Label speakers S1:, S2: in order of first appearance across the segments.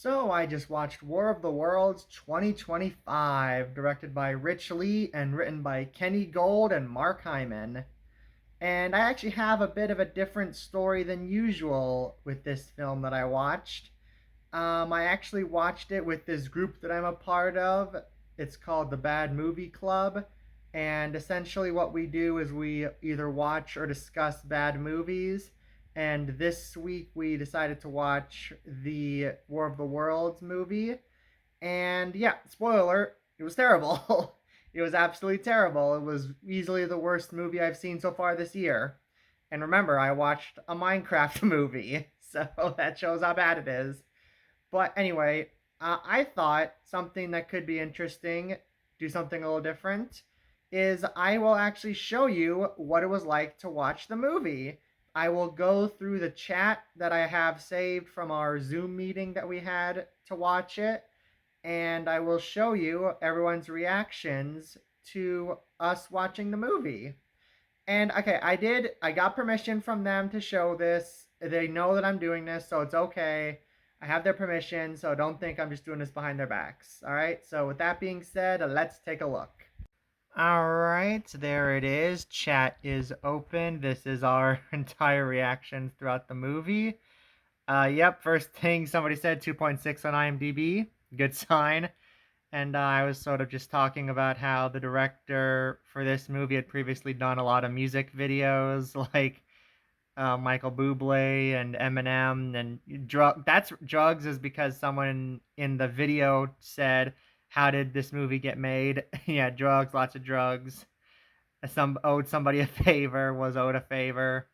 S1: So I just watched War of the Worlds 2025, directed by Rich Lee and written by Kenny Gold and Mark Hyman. And I actually have a bit of a different story than usual with this film that I watched. I actually watched it with this group that I'm a part of. It's called the Bad Movie Club. And essentially, what we do is we either watch or discuss bad movies. And this week, we decided to watch the War of the Worlds movie. And yeah, spoiler, it was terrible. It was absolutely terrible. It was easily the worst movie I've seen so far this year. And remember, I watched a Minecraft movie, so that shows how bad it is. But anyway, I thought something that could be interesting, do something a little different, is I will actually show you what it was like to watch the movie. I will go through the chat that I have saved from our Zoom meeting that we had to watch it, and I will show you everyone's reactions to us watching the movie. And okay, I got permission from them to show this. They know that I'm doing this, so it's okay. I have their permission, so don't think I'm just doing this behind their backs. All right, so with that being said, let's take a look. All right, there it is. Chat is open. This is our entire reactions throughout the movie. Yep, first thing somebody said 2.6 on IMDb. Good sign. And I was sort of just talking about how the director for this movie had previously done a lot of music videos, like Michael Bublé and Eminem, and drugs is because someone in the video said, "How did this movie get made?" Yeah, drugs, lots of drugs. Some owed somebody a favor, was owed a favor.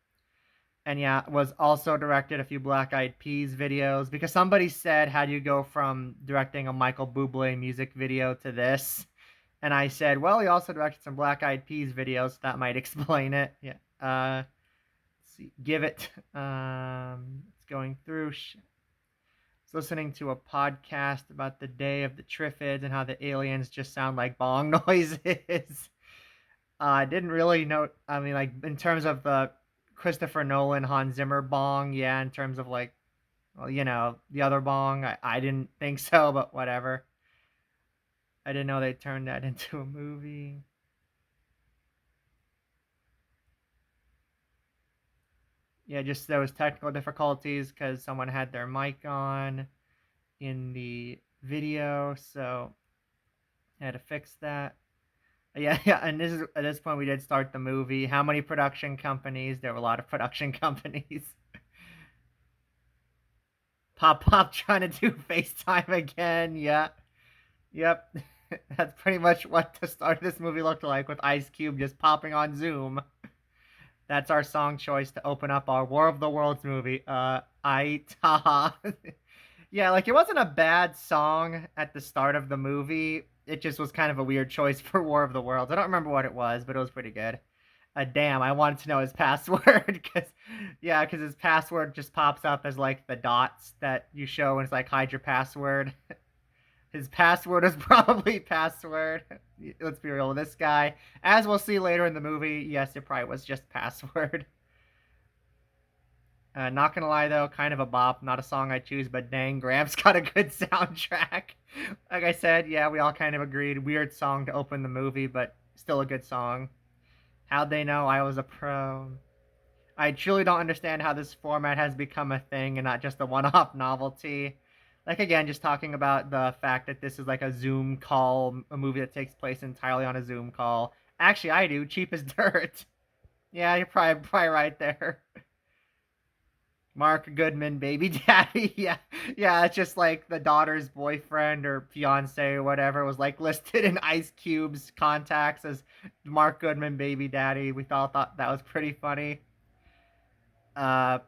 S1: And yeah, was also directed a few Black Eyed Peas videos because somebody said, "How do you go from directing a Michael Bublé music video to this?" And I said, "Well, he also directed some Black Eyed Peas videos, so that might explain it." Yeah. Let's see. Give it. It's going through. It's listening to a podcast about the day of the Triffids and how the aliens just sound like bong noises. I didn't really know. I mean, like in terms of the Christopher Nolan Hans Zimmer bong, yeah. In terms of like, well, the other bong, I didn't think so, but whatever. I didn't know they turned that into a movie. Yeah, just there was technical difficulties because someone had their mic on in the video, so I had to fix that. Yeah, yeah, and this is at this point we did start the movie. How many production companies? There were a lot of production companies. Pop trying to do FaceTime again. Yeah. Yep. That's pretty much what the start of this movie looked like with Ice Cube just popping on Zoom. That's our song choice to open up our War of the Worlds movie. I Taha. Yeah, like it wasn't a bad song at the start of the movie. It just was kind of a weird choice for War of the Worlds. I don't remember what it was, but it was pretty good. Damn, I wanted to know his password because his password just pops up as like the dots that you show and it's like hide your password. His password is probably password. Let's be real with this guy. As we'll see later in the movie, yes, it probably was just password. Not gonna lie though, kind of a bop. Not a song I choose, but dang, Gramps got a good soundtrack. Like I said, yeah, we all kind of agreed. Weird song to open the movie, but still a good song. How'd they know I was a pro? I truly don't understand how this format has become a thing and not just a one-off novelty. Like again, just talking about the fact that this is like a Zoom call, a movie that takes place entirely on a Zoom call. Actually, I do. Cheap as dirt. Yeah, you're probably right there. Mark Goodman, baby daddy. Yeah, yeah. It's just like the daughter's boyfriend or fiance or whatever was like listed in Ice Cube's contacts as Mark Goodman, baby daddy. We thought that was pretty funny. Uh,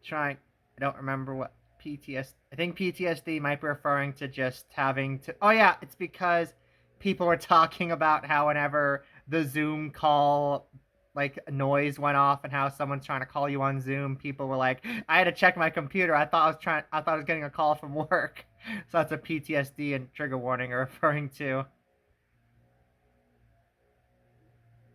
S1: trying. I don't remember what PTSD. I think PTSD might be referring to just having to. Oh yeah, it's because people were talking about how whenever the Zoom call like noise went off and how someone's trying to call you on Zoom, people were like, I had to check my computer. I thought I was getting a call from work. So that's a PTSD and trigger warning are referring to.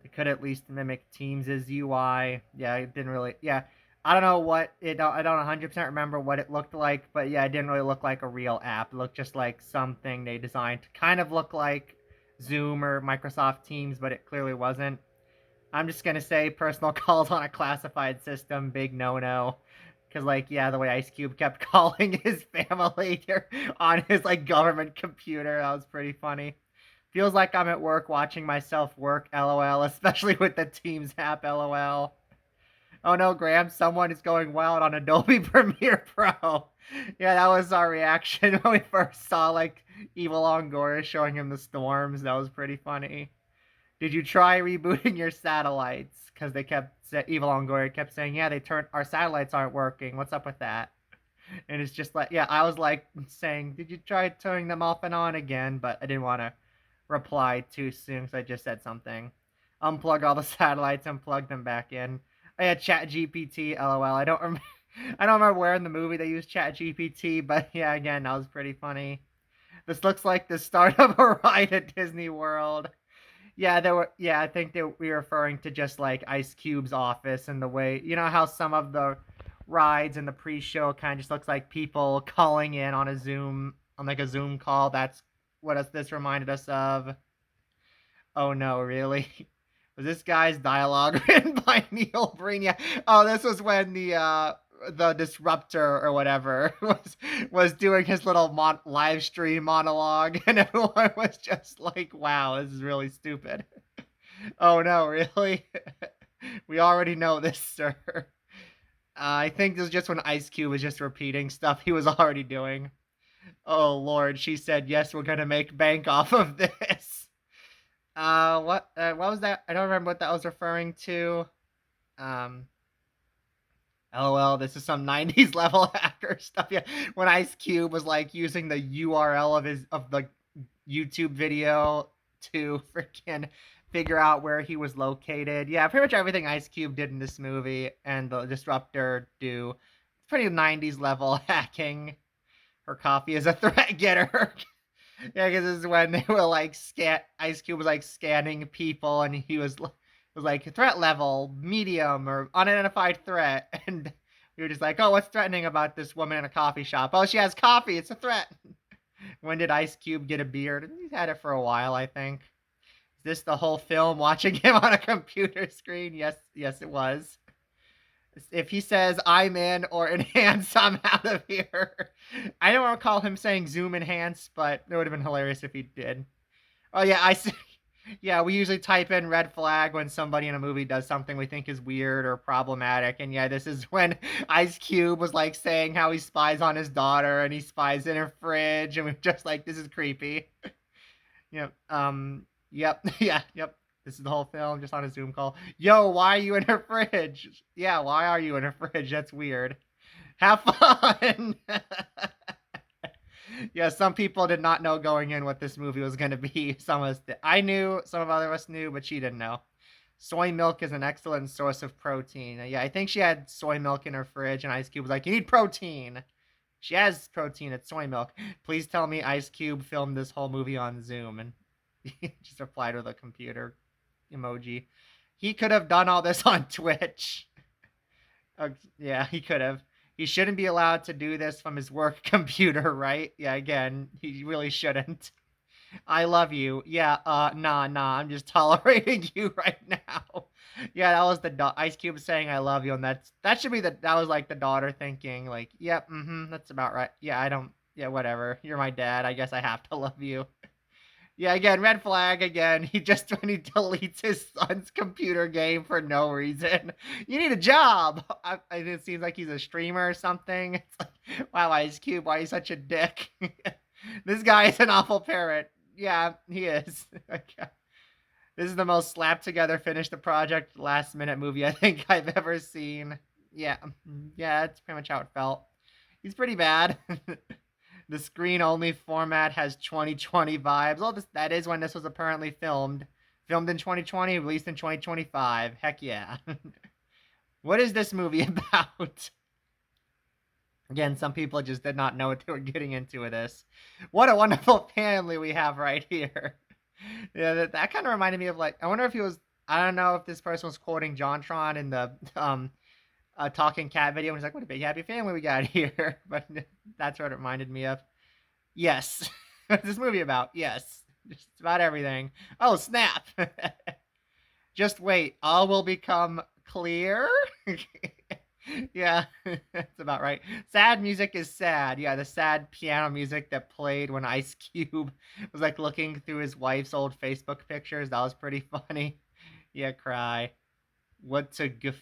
S1: They could at least mimic Teams' UI. Yeah, it didn't really. Yeah, I don't know what it. I don't 100% remember what it looked like, but yeah, it didn't really look like a real app. It looked just like something they designed to kind of look like Zoom or Microsoft Teams, but it clearly wasn't. I'm just gonna say personal calls on a classified system, big no-no. Cause like yeah, the way Ice Cube kept calling his family on his like government computer, that was pretty funny. Feels like I'm at work watching myself work, lol, especially with the Teams app, lol. Oh no, Graham, someone is going wild on Adobe Premiere Pro. Yeah, that was our reaction when we first saw like Evil Longoria showing him the storms. That was pretty funny. Did you try rebooting your satellites? Because they kept Evil Longoria kept saying, yeah, they turned our satellites aren't working. What's up with that? And it's just like, yeah, I was like saying, did you try turning them off and on again? But I didn't want to reply too soon, so I just said something. Unplug all the satellites and plug them back in. I had Chat GPT, lol. I don't remember where in the movie they used Chat GPT, but yeah, again, that was pretty funny. This looks like the start of a ride at Disney World. Yeah, there were. Yeah, I think we were referring to just like Ice Cube's office and the way how some of the rides in the pre-show kind of just looks like people calling in on a Zoom call. That's what this reminded us of. Oh no, really? Was this guy's dialogue written by Neil Breen? Yeah. Oh, this was when the disruptor or whatever was doing his little live stream monologue, and everyone was just like, "Wow, this is really stupid." Oh no, really? We already know this, sir. I think this is just when Ice Cube was just repeating stuff he was already doing. Oh Lord, she said, "Yes, we're gonna make bank off of this." What was that? I don't remember what that was referring to. Um, LOL, this is some 90s level hacker stuff. Yeah, when Ice Cube was like using the URL of the YouTube video to freaking figure out where he was located. Yeah, pretty much everything Ice Cube did in this movie and the Disruptor do. Pretty 90s level hacking. Her coffee is a threat getter. Yeah, because this is when they were like Ice Cube was like scanning people, and he was like threat level medium or unidentified threat, and we were just like, oh, what's threatening about this woman in a coffee shop? Oh, she has coffee. It's a threat. When did Ice Cube get a beard? He's had it for a while, I think. Is this the whole film watching him on a computer screen? Yes, yes, it was. If he says I'm in or enhance, I'm out of here. I don't recall him saying zoom enhance, but it would have been hilarious if he did. Oh yeah, I see. Yeah, we usually type in red flag when somebody in a movie does something we think is weird or problematic. And yeah, this is when Ice Cube was like saying how he spies on his daughter and he spies in her fridge, and we're just like, this is creepy. Yep. Yep. Yeah. Yep. This is the whole film, just on a Zoom call. Yo, why are you in her fridge? Yeah, why are you in her fridge? That's weird. Have fun. Yeah, some people did not know going in what this movie was going to be. Some of us, I knew, some of other of us knew, but she didn't know. Soy milk is an excellent source of protein. Yeah, I think she had soy milk in her fridge, and Ice Cube was like, "You need protein." She has protein. It's soy milk. Please tell me Ice Cube filmed this whole movie on Zoom and just replied with a computer emoji. He could have done all this on Twitch. Yeah, he could have. He shouldn't be allowed to do this from his work computer, right? Yeah, again, he really shouldn't. I love you. Yeah, nah, I'm just tolerating you right now. Yeah, that was the Ice Cube saying I love you, and that should be that was like the daughter thinking like, yep, that's about right. Yeah, I don't, yeah, whatever. You're my dad. I guess I have to love you. Yeah, again, red flag again. He just when he deletes his son's computer game for no reason. You need a job. It seems like he's a streamer or something. It's like, wow, Ice Cube, why are you such a dick? This guy is an awful parent. Yeah, he is. Okay. This is the most slapped together finish the project last minute movie I think I've ever seen. Yeah, yeah, that's pretty much how it felt. He's pretty bad. The screen only format has 2020 vibes. Well, that is when this was apparently filmed. Filmed in 2020, released in 2025. Heck yeah. What is this movie about? Again, some people just did not know what they were getting into with this. What a wonderful family we have right here. Yeah, that kind of reminded me of like, I wonder if he was, I don't know if this person was quoting JonTron in the a talking cat video, and he's like, "What a big happy family we got here." But that's what it reminded me of. Yes. What's this movie about? Yes. Just about everything. Oh, snap. Just wait. All will become clear. Yeah, that's about right. Sad music is sad. Yeah, the sad piano music that played when Ice Cube was like looking through his wife's old Facebook pictures. That was pretty funny. Yeah, cry. What's a gif?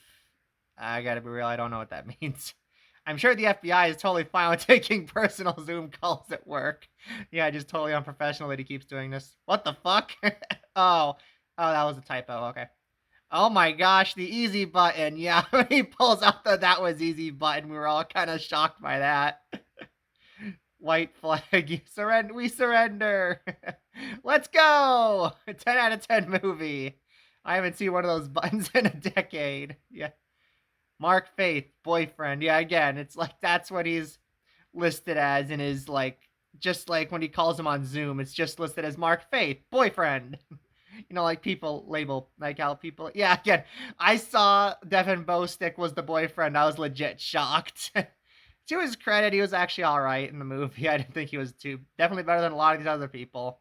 S1: I gotta be real. I don't know what that means. I'm sure the FBI is totally fine with taking personal Zoom calls at work. Yeah, just totally unprofessional that he keeps doing this. What the fuck? Oh, that was a typo. Okay. Oh my gosh, the easy button. Yeah, when he pulls out the that was easy button, we were all kind of shocked by that. White flag, you surrender. We surrender. Let's go. 10 out of 10 movie. I haven't seen one of those buttons in a decade. Yeah. Mark Faith, boyfriend. Yeah, again, it's like that's what he's listed as in his like just like when he calls him on Zoom, it's just listed as Mark Faith, boyfriend. Like people label like how people. Yeah, again, I saw Devin Bostick was the boyfriend. I was legit shocked. To his credit, he was actually all right in the movie. I didn't think he was too definitely better than a lot of these other people.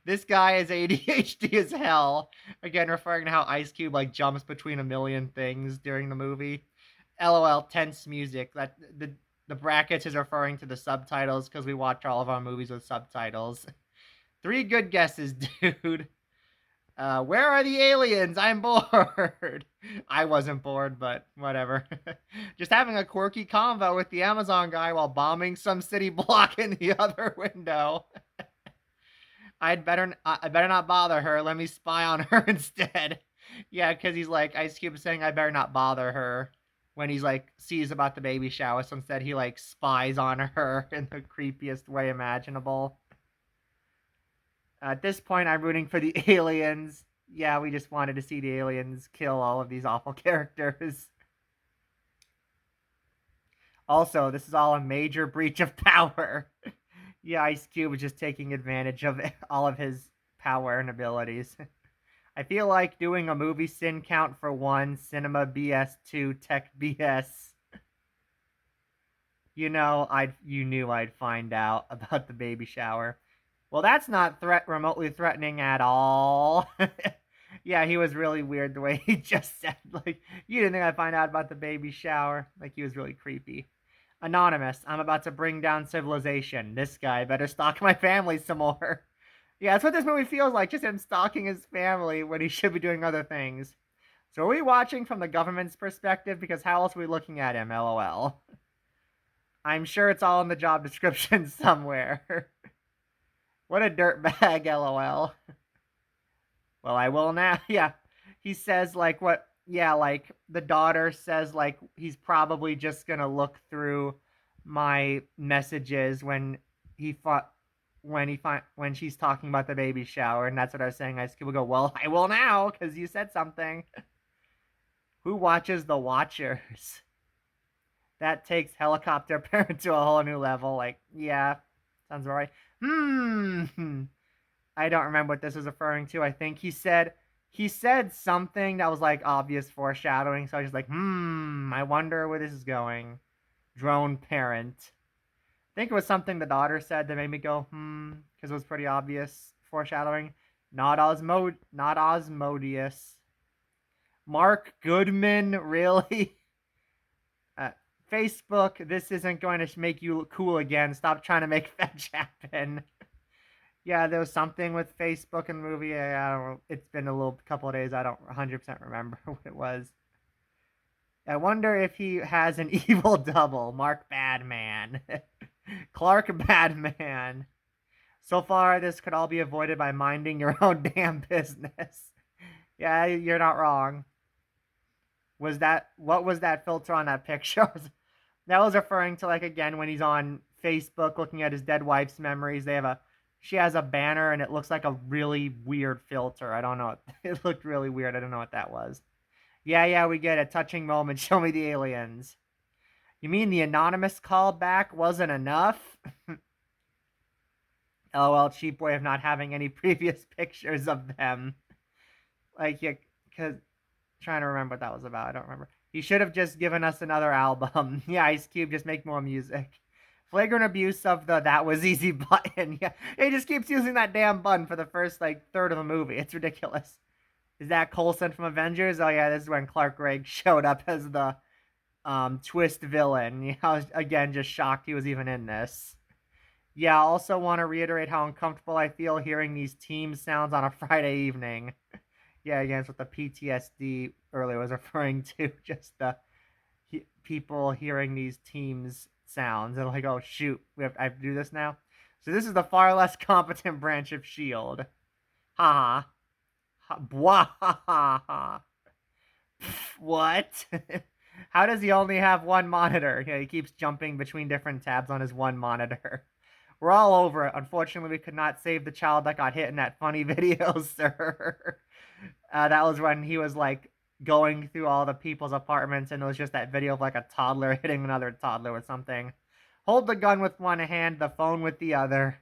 S1: This guy is ADHD as hell. Again, referring to how Ice Cube like jumps between a million things during the movie. LOL, tense music. That the brackets is referring to the subtitles because we watch all of our movies with subtitles. 3 good guesses, dude. Where are the aliens? I'm bored. I wasn't bored, but whatever. Just having a quirky convo with the Amazon guy while bombing some city block in the other window. I better not bother her. Let me spy on her instead. Yeah, because he's like Ice Cube saying I better not bother her when he's like sees about the baby shower. So instead he like spies on her in the creepiest way imaginable. At this point, I'm rooting for the aliens. Yeah, we just wanted to see the aliens kill all of these awful characters. Also, this is all a major breach of power. Yeah, Ice Cube is just taking advantage of all of his power and abilities. I feel like doing a movie sin count for 1, cinema BS 2, tech BS. You knew I'd find out about the baby shower. Well, that's not remotely threatening at all. Yeah, he was really weird the way he just said, like, you didn't think I'd find out about the baby shower. Like, he was really creepy. Anonymous, I'm about to bring down civilization. This guy better stalk my family some more. Yeah, that's what this movie feels like, just him stalking his family when he should be doing other things. So are we watching from the government's perspective? Because how else are we looking at him, lol? I'm sure it's all in the job description somewhere. What a dirtbag, lol. Well, I will now. Yeah. He says, like, what? Yeah, like, the daughter says, like, he's probably just gonna look through my messages when he fought. When she's talking about the baby shower, and that's what I was saying. I will go, well, I will now because you said something. Who watches The Watchers? That takes Helicopter Parent to a whole new level. Like, yeah, sounds about right. I don't remember what this was referring to. I think he said something that was like obvious foreshadowing. So I was just like, I wonder where this is going. Drone parent. I think it was something the daughter said that made me go, because it was pretty obvious foreshadowing. Not Osmodius. Mark Goodman, really? Facebook, this isn't going to make you look cool again. Stop trying to make fetch happen. Yeah, there was something with Facebook in the movie. I don't know. It's been a couple of days. I don't 100% remember what it was. I wonder if he has an evil double. Mark Badman. Clark Badman. So far, this could all be avoided by minding your own damn business. Yeah, you're not wrong. What was that filter on that picture? That was referring to, like, again, when he's on Facebook looking at his dead wife's memories. She has a banner and it looks like a really weird filter. I don't know. It looked really weird. I don't know what that was. Yeah, we get a touching moment. Show me the aliens. You mean the anonymous callback wasn't enough? LOL, cheap way of not having any previous pictures of them. Like, yeah, because trying to remember what that was about. I don't remember. He should have just given us another album. Yeah, Ice Cube, just make more music. Flagrant abuse of the "that was easy" button. Yeah, he just keeps using that damn button for the first like third of the movie. It's ridiculous. Is that Coulson from Avengers? Oh yeah, this is when Clark Gregg showed up as the twist villain. Yeah, I was again just shocked he was even in this. Yeah, I also want to reiterate how uncomfortable I feel hearing these team sounds on a Friday evening. Yeah, again, it's what the PTSD earlier was referring to. Just the people hearing these teams sounds and like, oh shoot, I have to do this now. So this is the far less competent branch of Shield. Ha ha. Blah ha ha ha. What? How does he only have one monitor? Yeah, he keeps jumping between different tabs on his one monitor. We're all over it. Unfortunately, we could not save the child that got hit in that funny video, sir. That was when he was like going through all the people's apartments, and it was just that video of like a toddler hitting another toddler with something. Hold the gun with one hand, the phone with the other.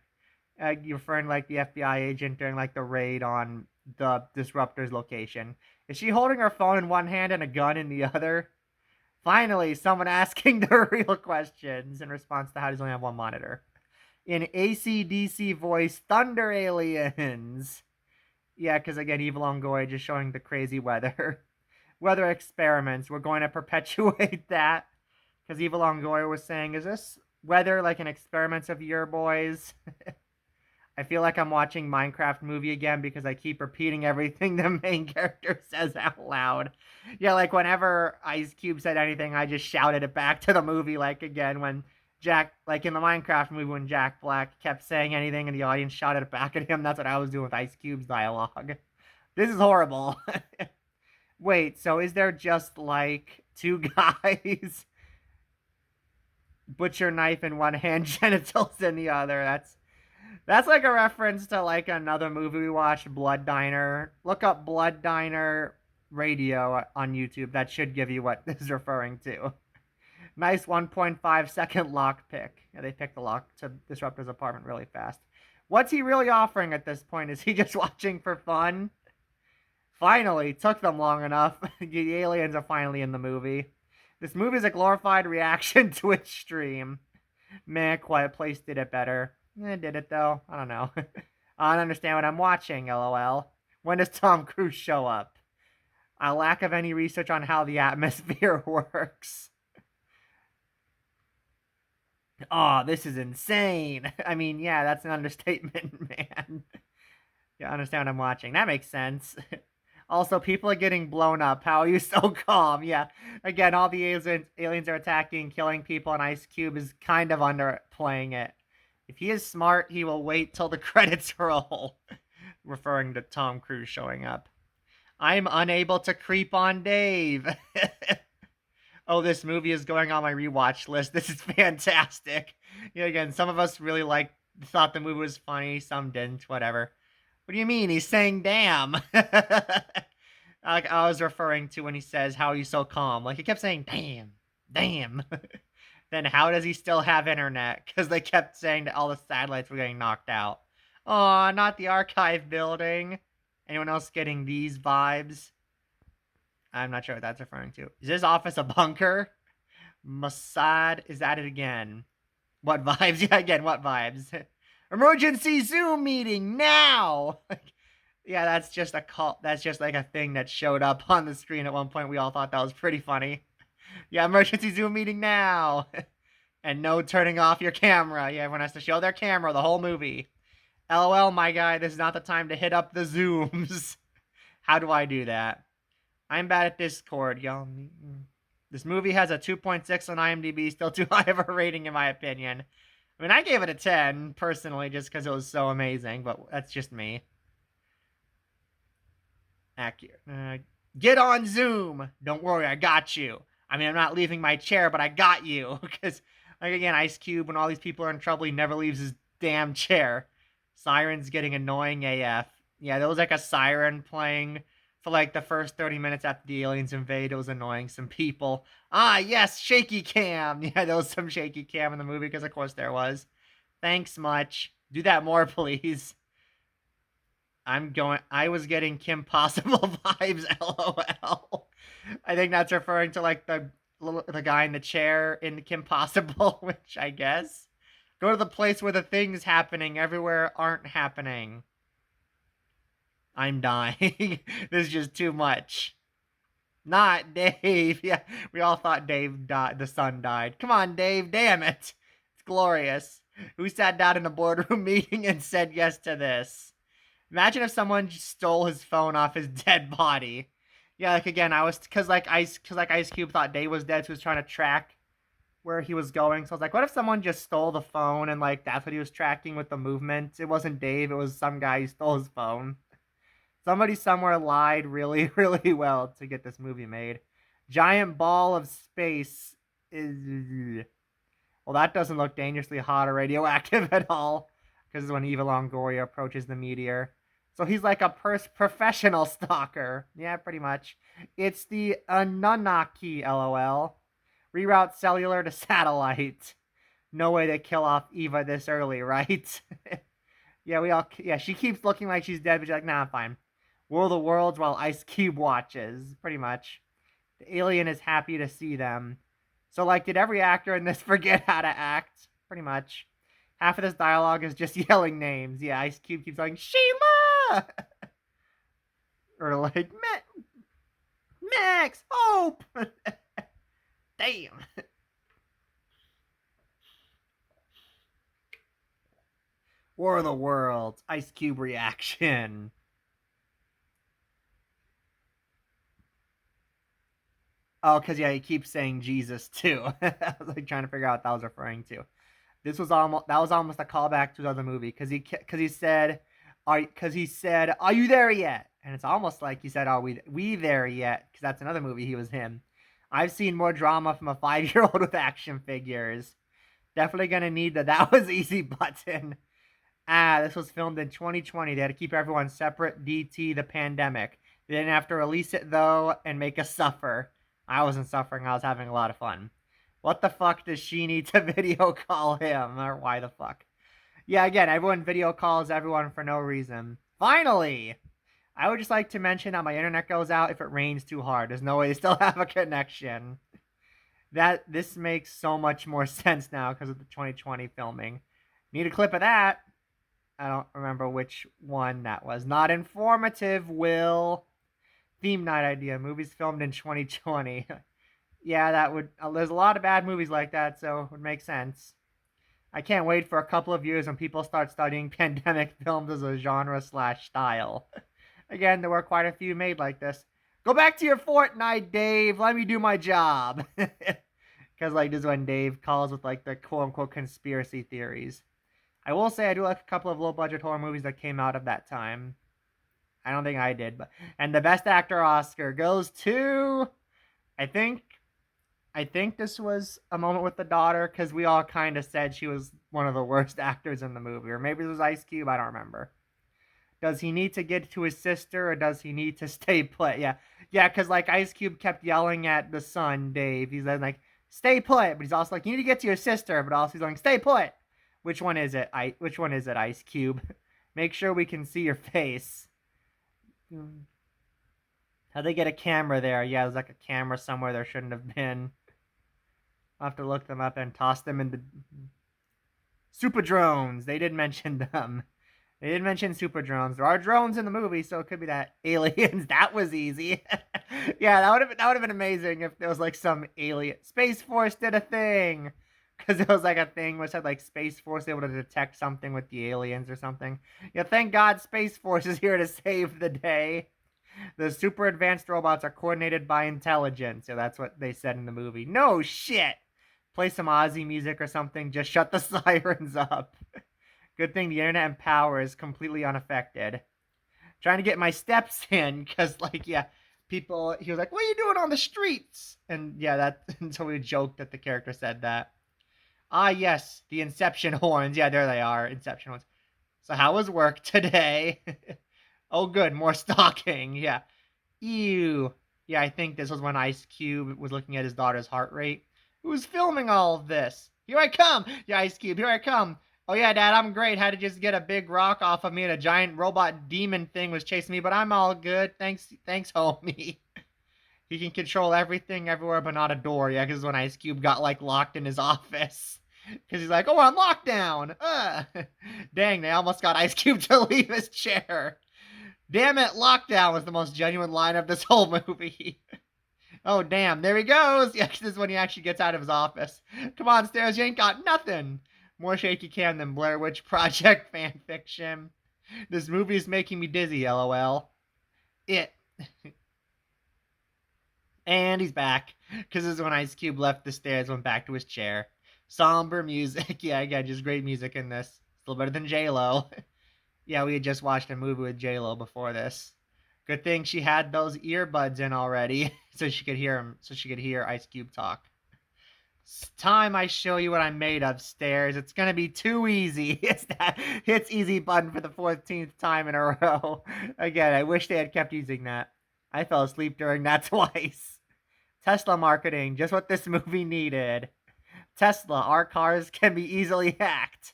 S1: You're referring like the FBI agent during like the raid on the disruptor's location. Is she holding her phone in one hand and a gun in the other? Finally, someone asking the real questions in response to how does only have one monitor. In AC/DC voice, Thunder Aliens. Yeah, because again, Evil Ongoy just showing the crazy weather. Weather experiments. We're going to perpetuate that. Because Evil Ongoy was saying, is this weather like an experiment of your boys? I feel like I'm watching Minecraft movie again because I keep repeating everything the main character says out loud. Yeah, like whenever Ice Cube said anything, I just shouted it back to the movie. Like again, when Jack, like in the Minecraft movie, when Jack Black kept saying anything and the audience shouted it back at him, that's what I was doing with Ice Cube's dialogue. This is horrible. Wait, so is there just like two guys? Butcher knife in one hand, genitals in the other. That's like a reference to like another movie we watched, Blood Diner. Look up Blood Diner Radio on YouTube. That should give you what this is referring to. Nice 1.5-second lock pick. Yeah, they picked the lock to Disruptor's apartment really fast. What's he really offering at this point? Is he just watching for fun? Finally, took them long enough. The aliens are finally in the movie. This movie is a glorified reaction Twitch stream. Man, Quiet Place did it better. Did it though? I don't know. I don't understand what I'm watching, lol. When does Tom Cruise show up? A lack of any research on how the atmosphere works. Oh, this is insane. I mean, yeah, that's an understatement, man. Yeah, I understand what I'm watching. That makes sense. Also, people are getting blown up. How are you so calm? Yeah. Again, all the aliens are attacking, killing people, and Ice Cube is kind of underplaying it. If he is smart, he will wait till the credits roll. Referring to Tom Cruise showing up. I'm unable to creep on Dave. Oh, this movie is going on my rewatch list. This is fantastic. Yeah, again, some of us really thought the movie was funny, some didn't, whatever. What do you mean? He's saying damn. Like I was referring to when he says, how are you so calm? Like he kept saying damn, damn. Then how does he still have internet? Because they kept saying that all the satellites were getting knocked out. Aw, not the archive building. Anyone else getting these vibes? I'm not sure what that's referring to. Is this office a bunker? Mossad is at it again. What vibes? Yeah, again, what vibes? Emergency Zoom meeting now! Yeah, that's just a call. That's just like a thing that showed up on the screen at one point. We all thought that was pretty funny. Yeah, emergency Zoom meeting now! And no turning off your camera. Yeah, everyone has to show their camera the whole movie. LOL, my guy, this is not the time to hit up the Zooms. How do I do that? I'm bad at Discord, y'all. This movie has a 2.6 on IMDb, still too high of a rating in my opinion. I mean, I gave it a 10, personally, just because it was so amazing, but that's just me. Accurate. Get on Zoom! Don't worry, I got you. I mean, I'm not leaving my chair, but I got you. Because, like, again, Ice Cube, when all these people are in trouble, he never leaves his damn chair. Siren's getting annoying AF. Yeah, there was, like, a siren playing for like the first 30 minutes after the aliens invade. It was annoying some people. Ah, yes, shaky cam. Yeah, there was some shaky cam in the movie because of course there was. Thanks much. Do that more, please. I was getting Kim Possible vibes, lol. I think that's referring to like the guy in the chair in Kim Possible, which I guess. Go to the place where the things happening everywhere aren't happening. I'm dying. This is just too much. Not Dave. Yeah, we all thought Dave died. The son died. Come on, Dave. Damn it. It's glorious. Who sat down in a boardroom meeting and said yes to this? Imagine if someone just stole his phone off his dead body. Yeah, like again, I was because like Ice Cube thought Dave was dead, so he was trying to track where he was going. So I was like, what if someone just stole the phone and like that's what he was tracking with the movement? It wasn't Dave, it was some guy who stole his phone. Somebody somewhere lied really, really well to get this movie made. Giant ball of space is well, that doesn't look dangerously hot or radioactive at all. Because this is when Eva Longoria approaches the meteor. So he's like a professional stalker. Yeah, pretty much. It's the Anunnaki, lol. Reroute cellular to satellite. No way to kill off Eva this early, right? Yeah, she keeps looking like she's dead, but she's like, nah, I'm fine. War of the Worlds while Ice Cube watches, pretty much. The alien is happy to see them. So, like, did every actor in this forget how to act? Pretty much. Half of this dialogue is just yelling names. Yeah, Ice Cube keeps going, Sheila! Or like, Max, Hope! Damn. War of the Worlds, Ice Cube reaction. Oh, because yeah, he keeps saying Jesus too. I was like trying to figure out what that was referring to. This was almost a callback to another movie because he said, "Are you there yet?" And it's almost like he said, "Are we there yet?" Because that's another movie he was in. I've seen more drama from a 5-year-old with action figures. Definitely gonna need the that was easy button. This was filmed in 2020. They had to keep everyone separate. DT the pandemic. They didn't have to release it though and make us suffer. I wasn't suffering. I was having a lot of fun. What the fuck does she need to video call him? Or why the fuck? Yeah, again, everyone video calls everyone for no reason. Finally! I would just like to mention that my internet goes out if it rains too hard. There's no way to still have a connection. This makes so much more sense now because of the 2020 filming. Need a clip of that. I don't remember which one that was. Not informative, Will. Theme night idea. Movies filmed in 2020. Yeah, that would. There's a lot of bad movies like that, so it would make sense. I can't wait for a couple of years when people start studying pandemic films as a genre slash style. Again, there were quite a few made like this. Go back to your Fortnite, Dave. Let me do my job. Because like this is when Dave calls with like the quote unquote conspiracy theories. I will say I do like a couple of low budget horror movies that came out of that time. I don't think I did, but and the best actor Oscar goes to I think this was a moment with the daughter because we all kind of said she was one of the worst actors in the movie, or maybe it was Ice Cube. I don't remember. Does he need to get to his sister, or does he need to stay put? Yeah, because like Ice Cube kept yelling at the son Dave. He's like, "Stay put," but he's also like, "You need to get to your sister," but also he's like, "Stay put." Which one is it? Which one is it, Ice Cube? Make sure we can see your face. How'd they get a camera there? Yeah, there's like a camera somewhere there shouldn't have been. I'll have to look them up and toss them in the super drones. They did mention them. They did mention super drones. There are drones in the movie, so it could be that aliens. That was easy. Yeah, that would have been amazing if there was like some alien Space Force did a thing. Because it was like a thing which had like Space Force able to detect something with the aliens or something. Yeah, thank God Space Force is here to save the day. The super advanced robots are coordinated by intelligence. So that's what they said in the movie. No shit. Play some Aussie music or something. Just shut the sirens up. Good thing the internet and power is completely unaffected. Trying to get my steps in because, like, yeah, people. He was like, "What are you doing on the streets?" And yeah, that. And so we joked that the character said that. Ah, yes, the Inception horns. Yeah, there they are, Inception horns. So how was work today? Oh, good, more stalking. Yeah. Ew. Yeah, I think this was when Ice Cube was looking at his daughter's heart rate. Who's filming all of this? Here I come! Yeah, Ice Cube, here I come! Oh yeah, Dad, I'm great. Had to just get a big rock off of me and a giant robot demon thing was chasing me, but I'm all good. Thanks, homie. He can control everything everywhere but not a door. Yeah, because when Ice Cube got like locked in his office. Because he's like, oh, we're on lockdown. Dang, they almost got Ice Cube to leave his chair. Damn it, lockdown was the most genuine line of this whole movie. Oh, damn, there he goes. Yeah, this is when he actually gets out of his office. Come on, Stairs, you ain't got nothing. More shaky cam than Blair Witch Project fan fiction. This movie is making me dizzy, lol. It. And he's back. Because this is when Ice Cube left the stairs, went back to his chair. Somber music. Yeah, just great music in this. Still better than J-Lo. Yeah, we had just watched a movie with J-Lo before this. Good thing she had those earbuds in already, so she could hear him. So she could hear Ice Cube talk. It's time I show you what I'm made of, Stairs. It's gonna be too easy. It's that hits easy button for the 14th time in a row. Again, I wish they had kept using that. I fell asleep during that twice. Tesla marketing, just what this movie needed. Tesla, our cars can be easily hacked.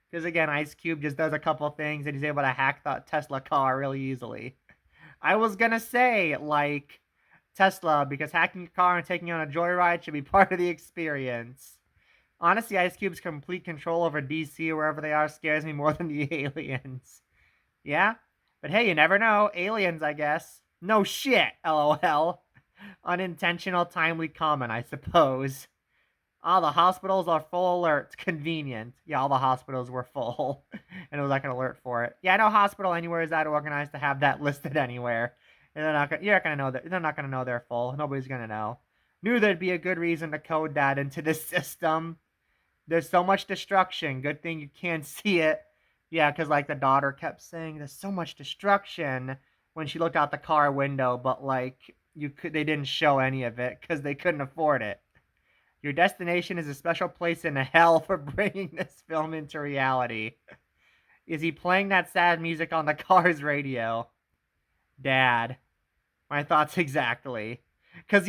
S1: Because again, Ice Cube just does a couple things and he's able to hack the Tesla car really easily. I was gonna say, like, Tesla, because hacking a car and taking on a joyride should be part of the experience. Honestly, Ice Cube's complete control over DC or wherever they are scares me more than the aliens. Yeah? But hey, you never know. Aliens, I guess. No shit, lol. Unintentional timely comment, I suppose. Ah, the hospitals are full alert. Convenient. Yeah, all the hospitals were full. And it was like an alert for it. Yeah, no hospital anywhere is that organized to have that listed anywhere. And you're not gonna know that. They're not gonna know they're full. Nobody's gonna know. Knew there'd be a good reason to code that into the system. There's so much destruction. Good thing you can't see it. Yeah, because like the daughter kept saying, there's so much destruction when she looked out the car window, but like they didn't show any of it because they couldn't afford it. Your destination is a special place in hell for bringing this film into reality. Is he playing that sad music on the car's radio? Dad. My thoughts exactly. Because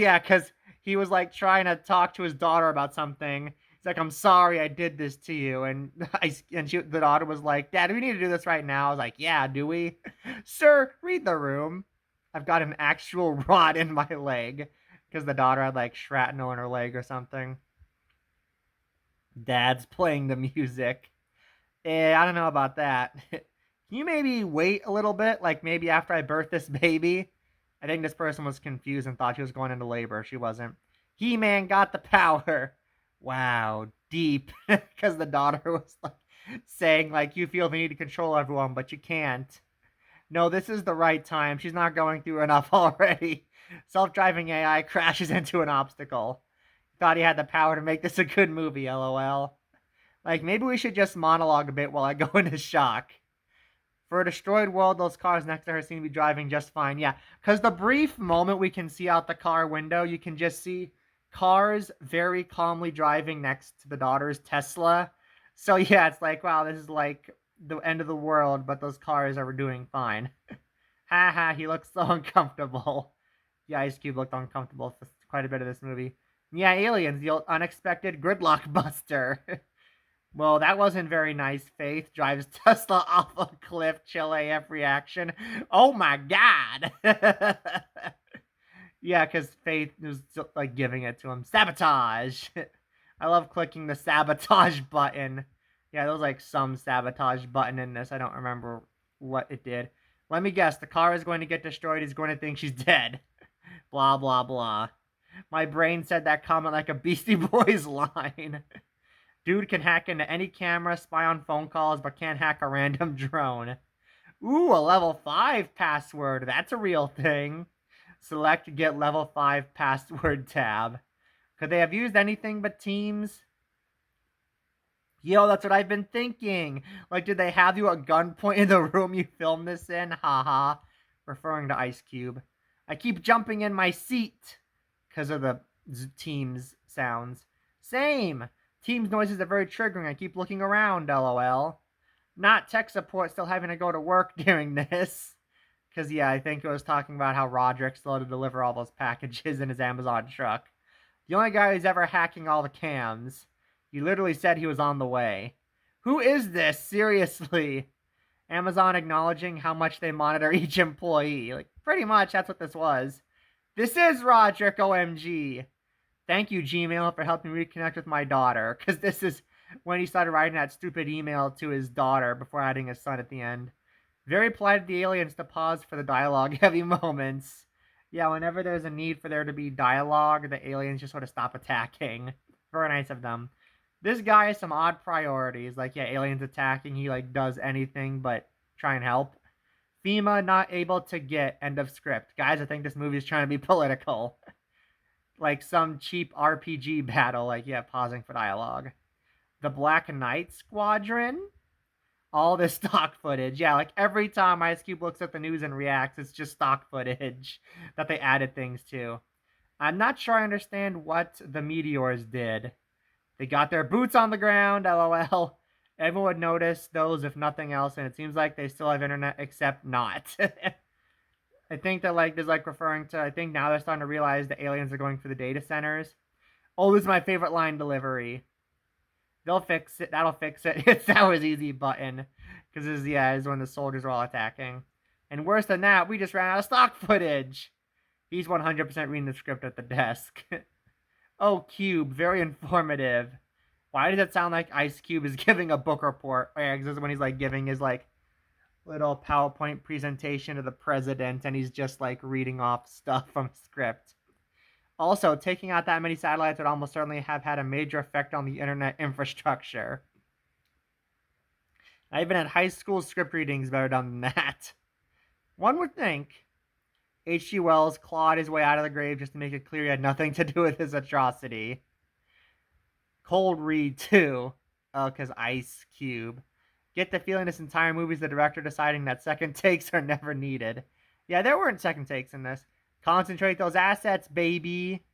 S1: he was like trying to talk to his daughter about something. He's like, I'm sorry I did this to you. And the daughter was like, Dad, do we need to do this right now? I was like, yeah, do we? Sir, read the room. I've got an actual rod in my leg. Because the daughter had like shrapnel in her leg or something. Dad's playing the music. I don't know about that. Can you maybe wait a little bit? Like maybe after I birth this baby? I think this person was confused and thought she was going into labor. She wasn't. He-Man got the power. Wow, deep. Because the daughter was like saying like you feel the need to control everyone, but you can't. No, this is the right time. She's not going through enough already. Self-driving AI crashes into an obstacle. Thought he had the power to make this a good movie, lol. Like, maybe we should just monologue a bit while I go into shock. For a destroyed world, those cars next to her seem to be driving just fine. Yeah, because the brief moment we can see out the car window, you can just see cars very calmly driving next to the daughter's Tesla. So yeah, it's like, wow, this is like the end of the world, but those cars are doing fine. Haha, he looks so uncomfortable. Yeah, Ice Cube looked uncomfortable for quite a bit of this movie. Yeah, aliens, the unexpected gridlock buster. Well, that wasn't very nice. Faith drives Tesla off a cliff. Chill AF reaction. Oh my god. Yeah, because Faith was like giving it to him. Sabotage. I love clicking the sabotage button. Yeah, there was like some sabotage button in this. I don't remember what it did. Let me guess. The car is going to get destroyed. He's going to think she's dead. Blah, blah, blah. My brain said that comment like a Beastie Boys line. Dude can hack into any camera, spy on phone calls, but can't hack a random drone. Ooh, a level 5 password. That's a real thing. Select get level 5 password tab. Could they have used anything but Teams? Yo, that's what I've been thinking. Like, did they have you at gunpoint in the room you filmed this in? Haha. Referring to Ice Cube. I keep jumping in my seat because of the Teams sounds. Same. Teams noises are very triggering. I keep looking around, lol. Not tech support still having to go to work during this. Because, yeah, I think it was talking about how Roderick's slow to deliver all those packages in his Amazon truck. The only guy who's ever hacking all the cams. He literally said he was on the way. Who is this? Seriously. Amazon acknowledging how much they monitor each employee. Like, pretty much, that's what this was. This is Roderick, OMG. Thank you, Gmail, for helping me reconnect with my daughter. Because this is when he started writing that stupid email to his daughter before adding his son at the end. Very polite of the aliens to pause for the dialogue-heavy moments. Yeah, whenever there's a need for there to be dialogue, the aliens just sort of stop attacking. Very nice of them. This guy has some odd priorities. Like, yeah, aliens attacking, he, like, does anything but try and help. FEMA not able to get, end of script. Guys, I think this movie is trying to be political. Like some cheap RPG battle, like, yeah, pausing for dialogue. The Black Knight Squadron? All this stock footage. Yeah, like every time Ice Cube looks at the news and reacts, it's just stock footage that they added things to. I'm not sure I understand what the Meteors did. They got their boots on the ground, lol. Everyone would notice those if nothing else, and it seems like they still have internet except not. I think that, like, there's, like, referring to, I think now they're starting to realize the aliens are going for the data centers. Oh, this is my favorite line delivery. They'll fix it. That'll fix it. It's that was easy button. Because this is when the soldiers are all attacking. And worse than that, we just ran out of stock footage. He's 100% reading the script at the desk. Oh, Cube. Very informative. Why does it sound like Ice Cube is giving a book report? Oh, yeah, because this is when he's, like, giving his, like, little PowerPoint presentation to the president, and he's just, like, reading off stuff from script. Also, taking out that many satellites would almost certainly have had a major effect on the internet infrastructure. I even had high school script readings better done than that. One would think H.G. Wells clawed his way out of the grave just to make it clear he had nothing to do with his atrocity. Cold read, too. Oh, because Ice Cube. Get the feeling this entire movie is the director deciding that second takes are never needed. Yeah, there weren't second takes in this. Concentrate those assets, baby.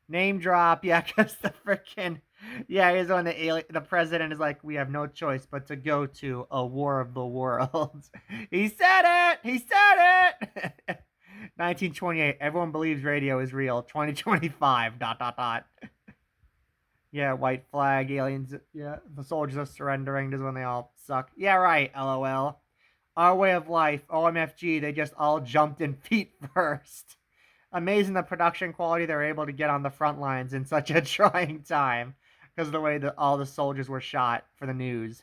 S1: Name drop, yeah, because the freaking... Yeah, here's when the president is like, we have no choice but to go to a war of the worlds. He said it! He said it! 1928, everyone believes radio is real. 2025, ... Yeah, white flag, aliens, yeah, the soldiers are surrendering. This is when they all suck. Yeah, right, LOL. Our way of life, OMFG, they just all jumped in feet first. Amazing the production quality they're able to get on the front lines in such a trying time, because of the way that all the soldiers were shot for the news.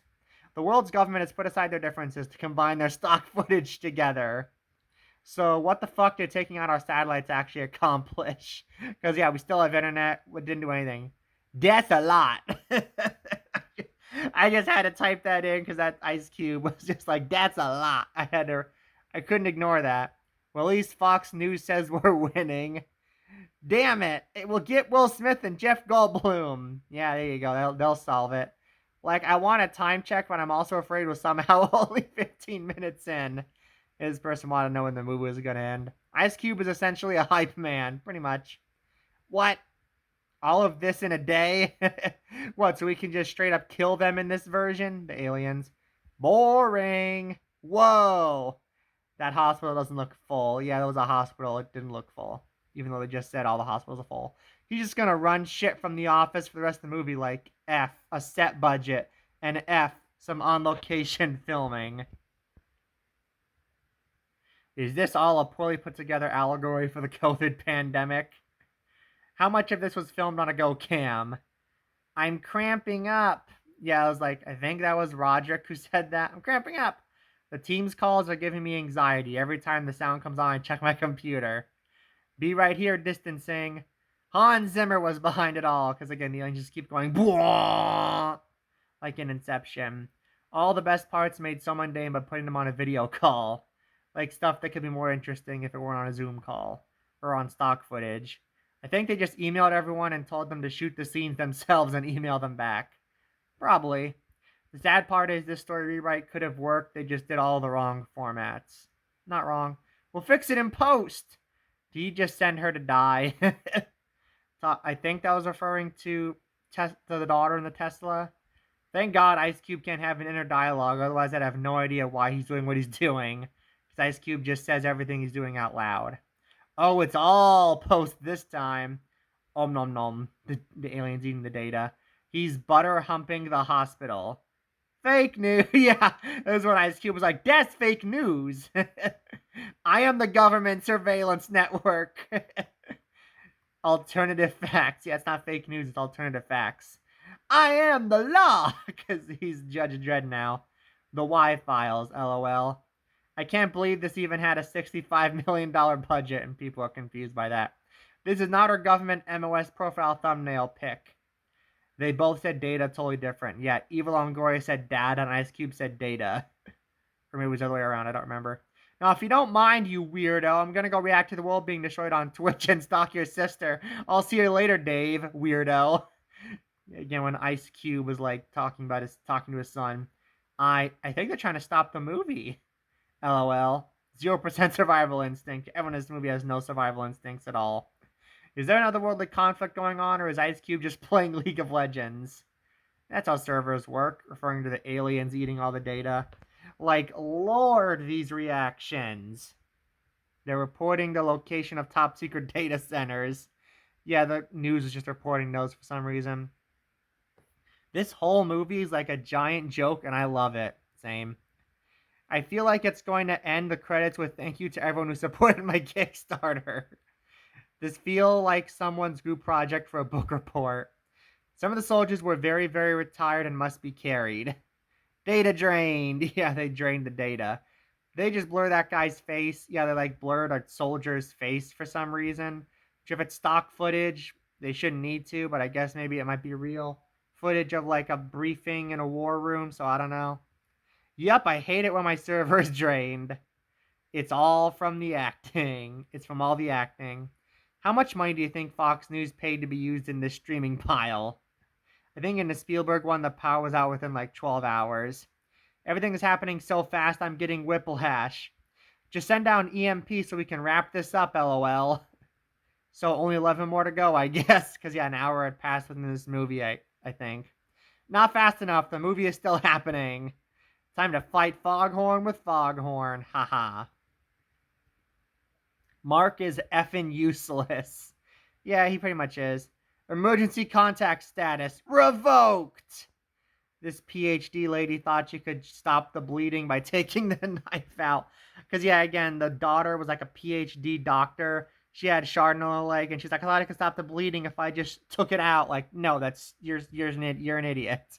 S1: The world's government has put aside their differences to combine their stock footage together. So what the fuck did taking out our satellites actually accomplish? Because, yeah, we still have internet, we didn't do anything. That's a lot. I just had to type that in because that Ice Cube was just like, that's a lot. I couldn't ignore that. Well, at least Fox News says we're winning. Damn it. It will get Will Smith and Jeff Goldblum. Yeah, there you go. They'll solve it. Like, I want a time check, but I'm also afraid we're somehow only 15 minutes in. This person wanted to know when the movie was going to end. Ice Cube is essentially a hype man, pretty much. What? All of this in a day? What, so we can just straight up kill them in this version? The aliens. Boring. Whoa. That hospital doesn't look full. Yeah, that was a hospital. It didn't look full. Even though they just said all the hospitals are full. He's just gonna run shit from the office for the rest of the movie, like F, a set budget, and F, some on-location filming. Is this all a poorly put together allegory for the COVID pandemic? How much of this was filmed on a GoCam? I'm cramping up. Yeah, I was like, I think that was Roderick who said that. I'm cramping up. The Teams calls are giving me anxiety. Every time the sound comes on, I check my computer. Be right here, distancing. Hans Zimmer was behind it all. Because again, the aliens just keep going, Bwah! Like in Inception. All the best parts made so mundane by putting them on a video call. Like stuff that could be more interesting if it weren't on a Zoom call. Or on stock footage. I think they just emailed everyone and told them to shoot the scenes themselves and email them back. Probably. The sad part is this story rewrite could have worked, they just did all the wrong formats. Not wrong. We'll fix it in post! Did he just send her to die? I think that was referring to the daughter in the Tesla. Thank God Ice Cube can't have an inner dialogue, otherwise I'd have no idea why he's doing what he's doing. Because Ice Cube just says everything he's doing out loud. Oh, it's all post this time. Om nom nom. The alien's eating the data. He's butter humping the hospital. Fake news. Yeah, that was when Ice Cube was like, that's fake news. I am the government surveillance network. Alternative facts. Yeah, it's not fake news, it's alternative facts. I am the law, because he's Judge Dredd now. The Y Files, lol. I can't believe this even had a $65 million budget, and people are confused by that. This is not our government MOS profile thumbnail pic. They both said data, totally different. Yeah, Evil Longoria said data, and Ice Cube said data. Or maybe it was the other way around, I don't remember. Now, if you don't mind, you weirdo, I'm gonna go react to the world being destroyed on Twitch and stalk your sister. I'll see you later, Dave, weirdo. Again, when Ice Cube was like talking to his son, I think they're trying to stop the movie. LOL. 0% survival instinct. Everyone in this movie has no survival instincts at all. Is there another worldly conflict going on, or is Ice Cube just playing League of Legends? That's how servers work, referring to the aliens eating all the data. Like, Lord, these reactions. They're reporting the location of top secret data centers. Yeah, the news is just reporting those for some reason. This whole movie is like a giant joke, and I love it. Same. I feel like it's going to end the credits with thank you to everyone who supported my Kickstarter. This feel like someone's group project for a book report. Some of the soldiers were very, very retired and must be carried. Data drained. Yeah, they drained the data. They just blur that guy's face. Yeah, they like blurred a soldier's face for some reason. Which if it's stock footage, they shouldn't need to, but I guess maybe it might be real footage of like a briefing in a war room, so I don't know. Yep, I hate it when my server is drained. It's all from the acting. It's from all the acting. How much money do you think Fox News paid to be used in this streaming pile? I think in the Spielberg one, the power was out within like 12 hours. Everything is happening so fast, I'm getting whiplash. Just send down EMP so we can wrap this up, lol. So only 11 more to go, I guess. Because, yeah, an hour had passed within this movie, I think. Not fast enough. The movie is still happening. Time to fight Foghorn with Foghorn. Haha. Mark is effing useless. Yeah, he pretty much is. Emergency contact status revoked. This PhD lady thought she could stop the bleeding by taking the knife out. Because, yeah, again, the daughter was like a PhD doctor. She had shard in her leg, and she's like, I thought I could stop the bleeding if I just took it out. Like, no, you're an idiot.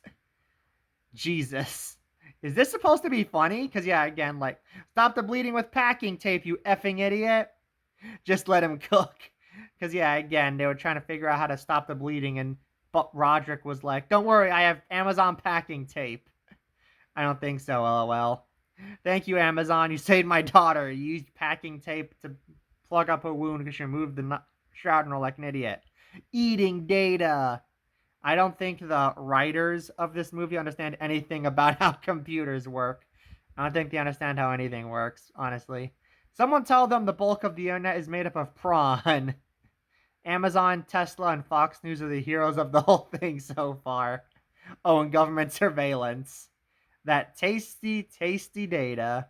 S1: Jesus. Is this supposed to be funny? Because, yeah, again, like, stop the bleeding with packing tape, you effing idiot. Just let him cook. Because, yeah, again, they were trying to figure out how to stop the bleeding, and but Roderick was like, don't worry, I have Amazon packing tape. I don't think so, lol. Thank you, Amazon. You saved my daughter. You used packing tape to plug up her wound because she removed the shroud in her like an idiot. Eating data. I don't think the writers of this movie understand anything about how computers work. I don't think they understand how anything works, honestly. Someone tell them the bulk of the internet is made up of prawn. Amazon, Tesla, and Fox News are the heroes of the whole thing so far. Oh, and government surveillance. That tasty, tasty data.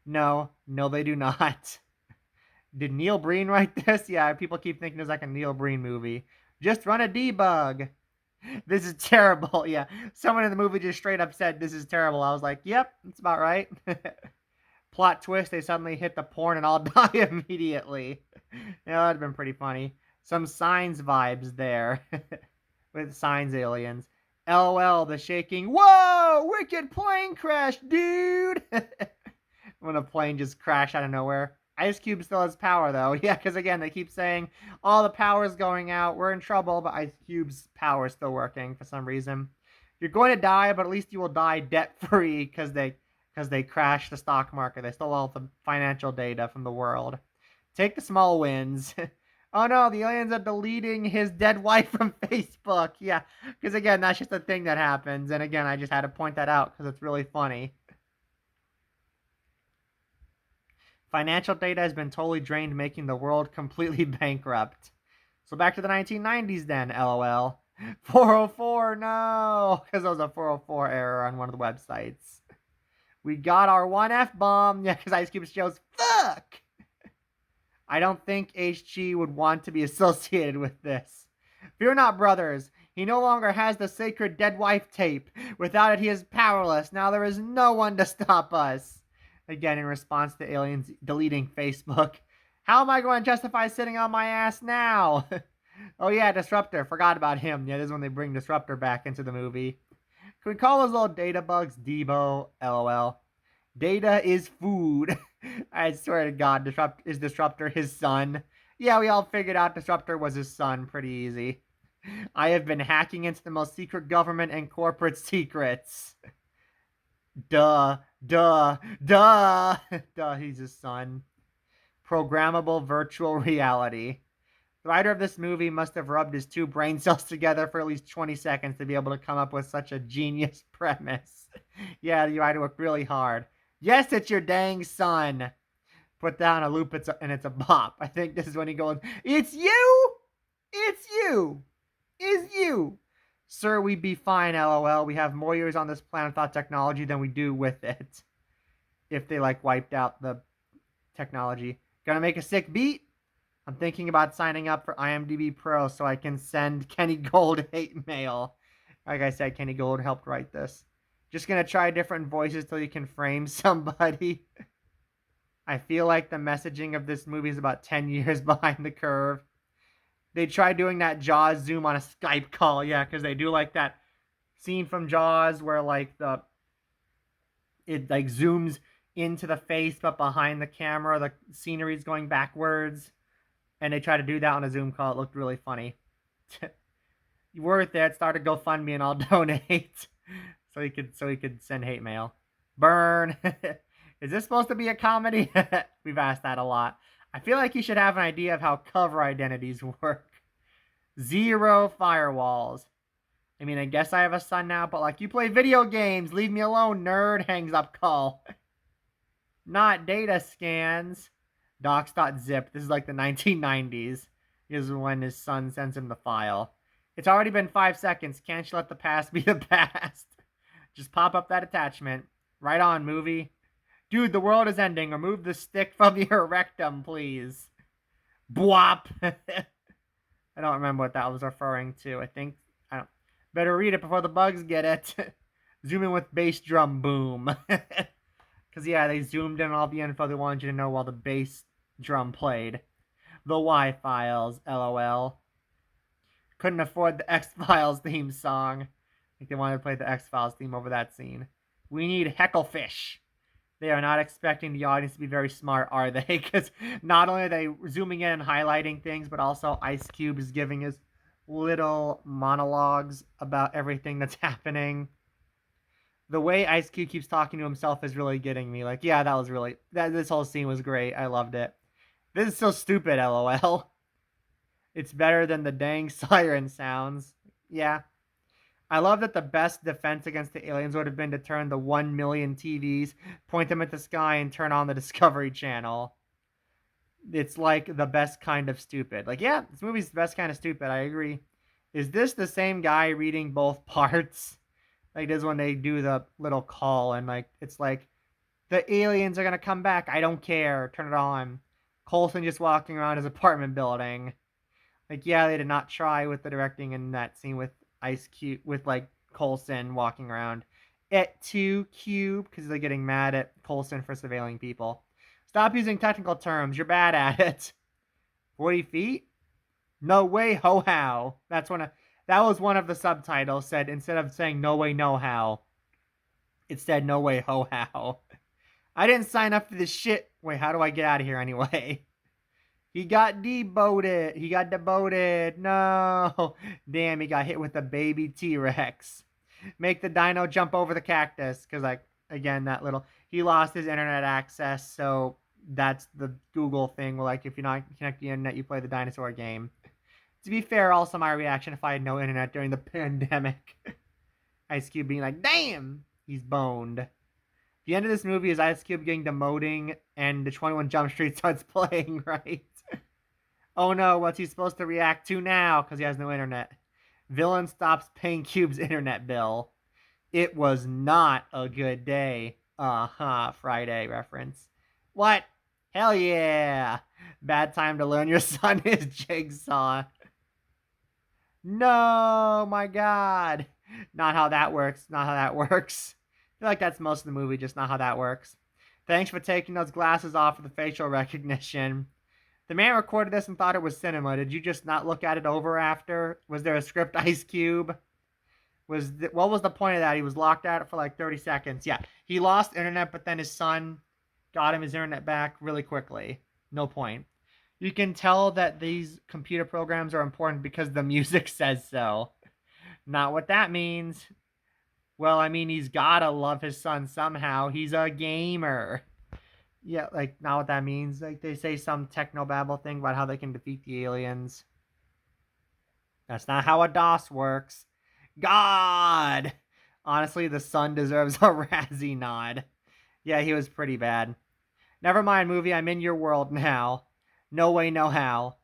S1: No, they do not. Did Neil Breen write this? Yeah, people keep thinking it's like a Neil Breen movie. Just run a debug. This is terrible. Yeah, someone in the movie just straight up said this is terrible. I was like, yep, that's about right. Plot twist, they suddenly hit the porn and all die immediately. Yeah, that'd have been pretty funny. Some Signs vibes there. With Signs aliens. LOL, the shaking. Whoa! Wicked plane crash, dude! When a plane just crashed out of nowhere. Ice Cube still has power, though. Yeah, because again, they keep saying all the power's going out. We're in trouble, but Ice Cube's power is still working for some reason. You're going to die, but at least you will die debt-free because they crashed the stock market. They stole all the financial data from the world. Take the small wins. Oh no, the aliens are deleting his dead wife from Facebook. Yeah, because again, that's just a thing that happens. And again, I just had to point that out because it's really funny. Financial data has been totally drained, making the world completely bankrupt. So back to the 1990s then, lol. 404, no! Because there was a 404 error on one of the websites. We got our one F-bomb. Yeah, because Ice Cube shows, fuck! I don't think HG would want to be associated with this. Fear not, brothers. He no longer has the sacred dead wife tape. Without it, he is powerless. Now there is no one to stop us. Again, in response to aliens deleting Facebook. How am I going to justify sitting on my ass now? Oh yeah, Disruptor. Forgot about him. Yeah, this is when they bring Disruptor back into the movie. Can we call those little data bugs Debo? LOL. Data is food. I swear to God, is Disruptor his son? Yeah, we all figured out Disruptor was his son pretty easy. I have been hacking into the most secret government and corporate secrets. Duh, duh, duh. Duh, he's his son. Programmable virtual reality. The writer of this movie must have rubbed his two brain cells together for at least 20 seconds to be able to come up with such a genius premise. Yeah, you had to work really hard. Yes, it's your dang son. Put down a loop and it's a bop. I think this is when he goes, it's you! It's you! Is you! Sir, we'd be fine, LOL. We have more years on this planet without technology than we do with it. If they, wiped out the technology. Gonna make a sick beat? I'm thinking about signing up for IMDb Pro so I can send Kenny Gold hate mail. Like I said, Kenny Gold helped write this. Just gonna try different voices till you can frame somebody. I feel like the messaging of this movie is about 10 years behind the curve. They tried doing that Jaws zoom on a Skype call, yeah, because they do that scene from Jaws where it zooms into the face, but behind the camera, the scenery's going backwards. And they tried to do that on a Zoom call. It looked really funny. Worth it. Start a GoFundMe and I'll donate. so he could send hate mail. Burn. Is this supposed to be a comedy? We've asked that a lot. I feel like you should have an idea of how cover identities work. 0 firewalls. I mean, I guess I have a son now, but you play video games. Leave me alone, nerd. Hangs up call. Not data scans. Docs.zip. This is the 1990s. This is when his son sends him the file. It's already been 5 seconds. Can't you let the past be the past? Just pop up that attachment. Right on, movie. Dude, the world is ending. Remove the stick from your rectum, please. Bwop. I don't remember what that was referring to. I don't. Better read it before the bugs get it. Zoom in with bass drum boom. Because, yeah, they zoomed in on all the info they wanted you to know while the bass drum played. The Y-Files, LOL. Couldn't afford the X-Files theme song. They wanted to play the X-Files theme over that scene. We need Hecklefish. They are not expecting the audience to be very smart, are they? Because not only are they zooming in and highlighting things, but also Ice Cube is giving his little monologues about everything that's happening. The way Ice Cube keeps talking to himself is really getting me. Yeah, this whole scene was great. I loved it. This is so stupid, LOL. It's better than the dang siren sounds. Yeah. I love that the best defense against the aliens would have been to turn the 1 million TVs, point them at the sky, and turn on the Discovery Channel. It's the best kind of stupid. Yeah, this movie's the best kind of stupid. I agree. Is this the same guy reading both parts? This is when they do the little call and it's the aliens are gonna come back. I don't care. Turn it on. Coulson just walking around his apartment building. Yeah, they did not try with the directing in that scene with Ice Cube, with Coulson walking around at 2 Cube because they're getting mad at Coulson for surveilling people. Stop using technical terms. You're bad at it. 40 feet? No way, ho how. That was one of the subtitles said, instead of saying no way, no how, it said no way, ho how. I didn't sign up for this shit. Wait, how do I get out of here anyway? He got deboted. He got deboted. No. Damn, he got hit with a baby T-Rex. Make the dino jump over the cactus. Because, again, he lost his internet access. So that's the Google thing. Where, if you're not connected to the internet, you play the dinosaur game. To be fair, also my reaction if I had no internet during the pandemic. Ice Cube being damn, he's boned. The end of this movie is Ice Cube getting demoting and the 21 Jump Street starts playing, right? Oh no, what's he supposed to react to now? Because he has no internet. Villain stops paying Cube's internet bill. It was not a good day. Friday reference. What? Hell yeah. Bad time to learn your son is Jigsaw. No, my God. Not how that works. Not how that works. I feel like that's most of the movie, just not how that works. Thanks for taking those glasses off for the facial recognition. The man recorded this and thought it was cinema. Did you just not look at it over after? Was there a script, Ice Cube? What was the point of that? He was locked out for like 30 seconds. Yeah, he lost internet, but then his son got him his internet back really quickly. No point. You can tell that these computer programs are important because the music says so. Not what that means. Well, I mean, he's gotta love his son somehow. He's a gamer. Yeah, like, not what that means. Like, they say some technobabble thing about how they can defeat the aliens. That's not how a DOS works. God! Honestly, the son deserves a Razzie nod. Yeah, he was pretty bad. Never mind, movie, I'm in your world now. No way, no how.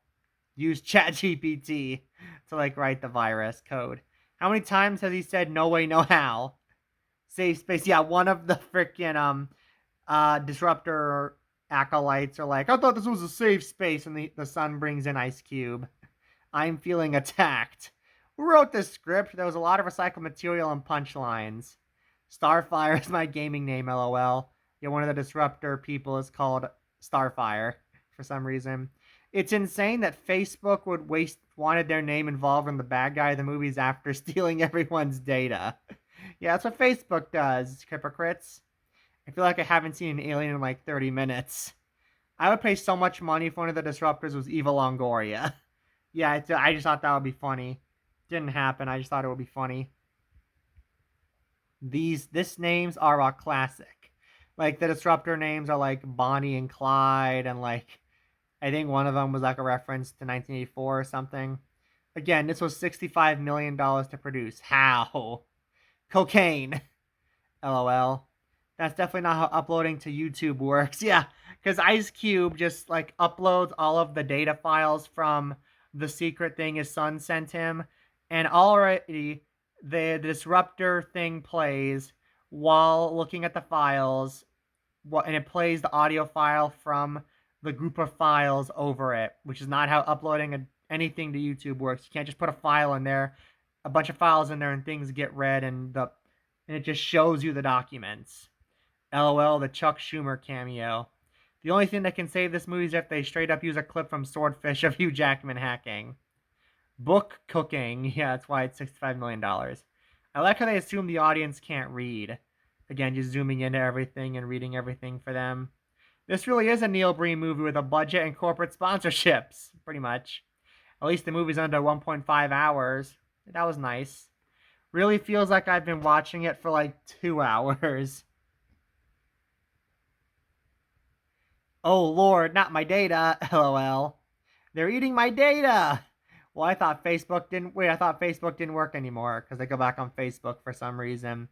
S1: Use ChatGPT to, like, write the virus code. How many times has he said no way, no how? Save space. Yeah, one of the freaking, disruptor acolytes are like, I thought this was a safe space, and the son brings in Ice Cube. I'm feeling attacked. Who wrote this script? There was a lot of recycled material and punchlines. Starfire is my gaming name, lol. Yeah, one of the disruptor people is called Starfire for some reason. It's insane that Facebook wanted their name involved in the bad guy of the movies after stealing everyone's data. Yeah, that's what Facebook does, hypocrites. I feel like I haven't seen an alien in like 30 minutes. I would pay so much money if one of the disruptors was Eva Longoria. Yeah, I just thought that would be funny. Didn't happen. I just thought it would be funny. This names are a classic. Like the disruptor names are like Bonnie and Clyde, and like I think one of them was like a reference to 1984 or something. Again, this was $65 million to produce. How? Cocaine. LOL. That's definitely not how uploading to YouTube works. Yeah, because Ice Cube just like uploads all of the data files from the secret thing his son sent him, and already the disruptor thing plays while looking at the files, and it plays the audio file from the group of files over it, which is not how uploading anything to YouTube works. You can't just put a file in there, a bunch of files in there, and things get read, and it just shows you the documents. LOL, the Chuck Schumer cameo. The only thing that can save this movie is if they straight up use a clip from Swordfish of Hugh Jackman hacking. Book cooking. Yeah, that's why it's $65 million. I like how they assume the audience can't read. Again, just zooming into everything and reading everything for them. This really is a Neil Breen movie with a budget and corporate sponsorships, pretty much. At least the movie's under 1.5 hours. That was nice. Really feels like I've been watching it for like 2 hours. Oh lord, not my data, lol. They're eating my data! Well, I thought Facebook didn't work anymore, because they go back on Facebook for some reason.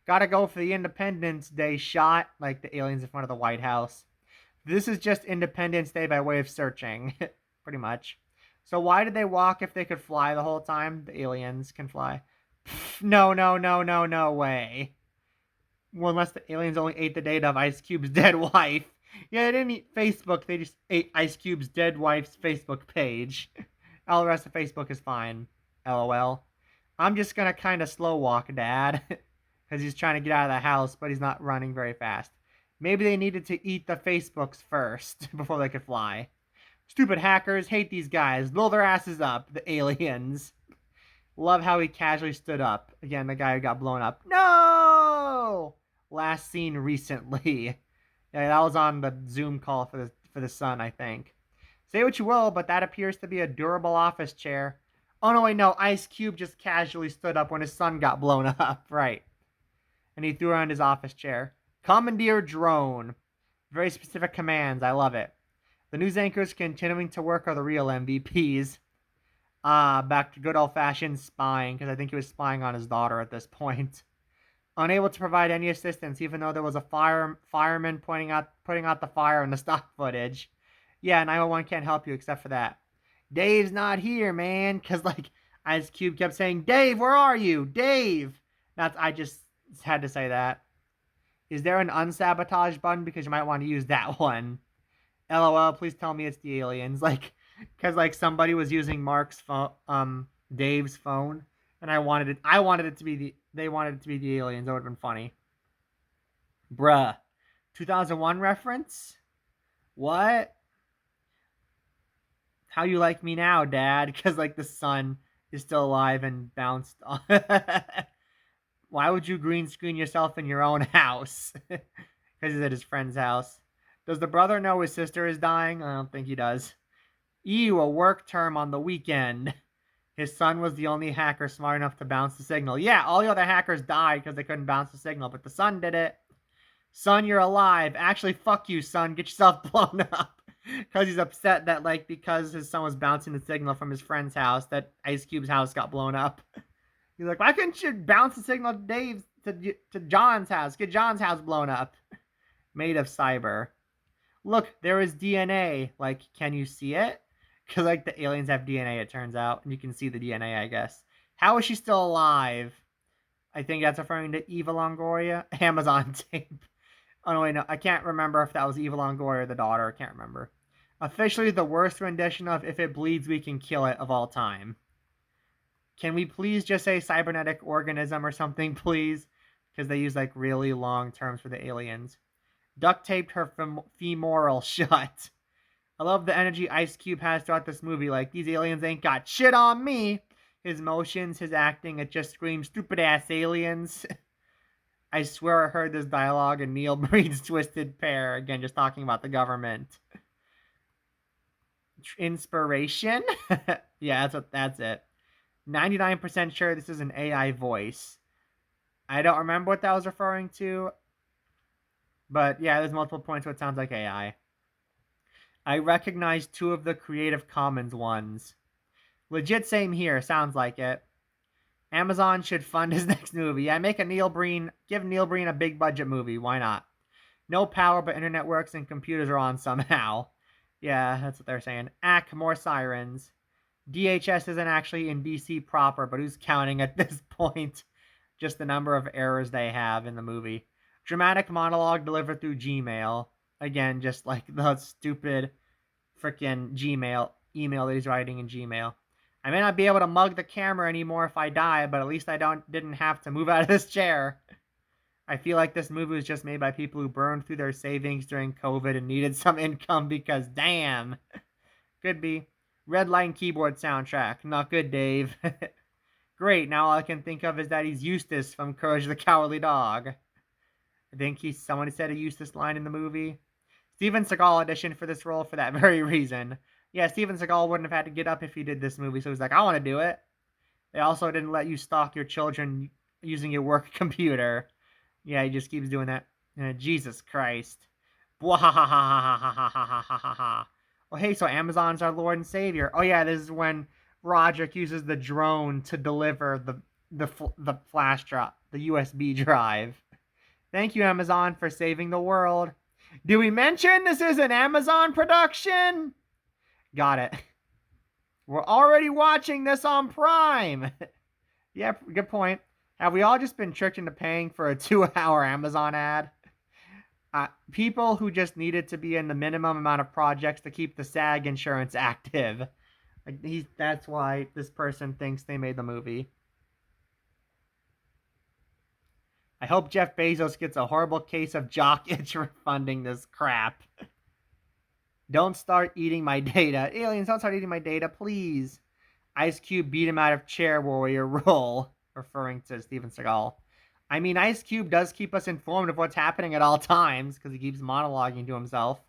S1: Gotta go for the Independence Day shot, like the aliens in front of the White House. This is just Independence Day by way of searching, pretty much. So why did they walk if they could fly the whole time? The aliens can fly. Pfft, no way. Well, unless the aliens only ate the data of Ice Cube's dead wife. Yeah, they didn't eat Facebook, they just ate Ice Cube's dead wife's Facebook page. All the rest of Facebook is fine. LOL. I'm just gonna kind of slow walk, Dad. Because he's trying to get out of the house, but he's not running very fast. Maybe they needed to eat the Facebooks first before they could fly. Stupid hackers, hate these guys. Blow their asses up, the aliens. Love how he casually stood up. Again, the guy who got blown up. No! Last seen recently. Yeah, that was on the Zoom call for the son, I think. Say what you will, but that appears to be a durable office chair. Oh no, wait, no. Ice Cube just casually stood up when his son got blown up. Right. And he threw around his office chair. Commandeer drone. Very specific commands. I love it. The news anchors continuing to work are the real MVPs. Back to good old-fashioned spying, because I think he was spying on his daughter at this point. Unable to provide any assistance, even though there was a fireman putting out the fire in the stock footage. Yeah, 911 can't help you except for that. Dave's not here, man, because like Ice Cube kept saying, "Dave, where are you, Dave?" I just had to say that. Is there an unsabotage button? Because you might want to use that one. LOL, please tell me it's the aliens. Like, because like somebody was using Mark's phone, Dave's phone, and they wanted it to be the aliens. That would have been funny. Bruh. 2001 reference? What? How you like me now, Dad? Because like the sun is still alive and bounced on. Why would you green screen yourself in your own house? Because he's at his friend's house. Does the brother know his sister is dying? I don't think he does. Ew, a work term on the weekend. His son was the only hacker smart enough to bounce the signal. Yeah, all the other hackers died because they couldn't bounce the signal, but the son did it. Son, you're alive. Actually, fuck you, son. Get yourself blown up. Because he's upset that, like, because his son was bouncing the signal from his friend's house, that Ice Cube's house got blown up. He's like, why couldn't you bounce the signal to Dave's, to John's house? Get John's house blown up. Made of cyber. Look, there is DNA. Like, can you see it? Because, like, the aliens have DNA, it turns out. And you can see the DNA, I guess. How is she still alive? I think that's referring to Eva Longoria. Amazon tape. Oh, no, wait, no. I can't remember if that was Eva Longoria or the daughter. I can't remember. Officially the worst rendition of If It Bleeds, We Can Kill It of all time. Can we please just say cybernetic organism or something, please? Because they use, like, really long terms for the aliens. Duct taped her femoral shut. I love the energy Ice Cube has throughout this movie. Like, these aliens ain't got shit on me. His motions, his acting, it just screams stupid ass aliens. I swear I heard this dialogue in Neil Breed's Twisted Pair. Again, just talking about the government. Inspiration? Yeah, that's it. 99% sure this is an AI voice. I don't remember what that was referring to. But yeah, there's multiple points where it sounds like AI. I recognize 2 of the Creative Commons ones. Legit same here, sounds like it. Amazon should fund his next movie. Yeah, give Neil Breen a big budget movie. Why not? No power, but internet works and computers are on somehow. Yeah, that's what they're saying. More sirens. DHS isn't actually in DC proper, but who's counting at this point? Just the number of errors they have in the movie. Dramatic monologue delivered through Gmail. Again, just like the stupid freaking Gmail email that he's writing in Gmail. I may not be able to mug the camera anymore if I die, but at least I didn't have to move out of this chair. I feel like this movie was just made by people who burned through their savings during COVID and needed some income because damn. Could be. Red Line Keyboard soundtrack. Not good, Dave. Great, now all I can think of is that he's Eustace from Courage the Cowardly Dog. I think someone said a Eustace line in the movie. Steven Seagal auditioned for this role for that very reason. Yeah, Steven Seagal wouldn't have had to get up if he did this movie, so he's like, I want to do it. They also didn't let you stalk your children using your work computer. Yeah, he just keeps doing that. Jesus Christ. Oh, hey, so Amazon's our Lord and Savior. Oh, yeah, this is when Roderick uses the drone to deliver the flash drive, the USB drive. Thank you, Amazon, for saving the world. Do we mention this is an Amazon production? Got it. We're already watching this on Prime. Yeah, good point. Have we all just been tricked into paying for a 2-hour Amazon ad? People who just needed to be in the minimum amount of projects to keep the SAG insurance active. Like that's why this person thinks they made the movie. I hope Jeff Bezos gets a horrible case of jock itch for funding this crap. Don't start eating my data. Aliens, don't start eating my data, please. Ice Cube beat him out of chair warrior role, referring to Steven Seagal. I mean, Ice Cube does keep us informed of what's happening at all times, because he keeps monologuing to himself.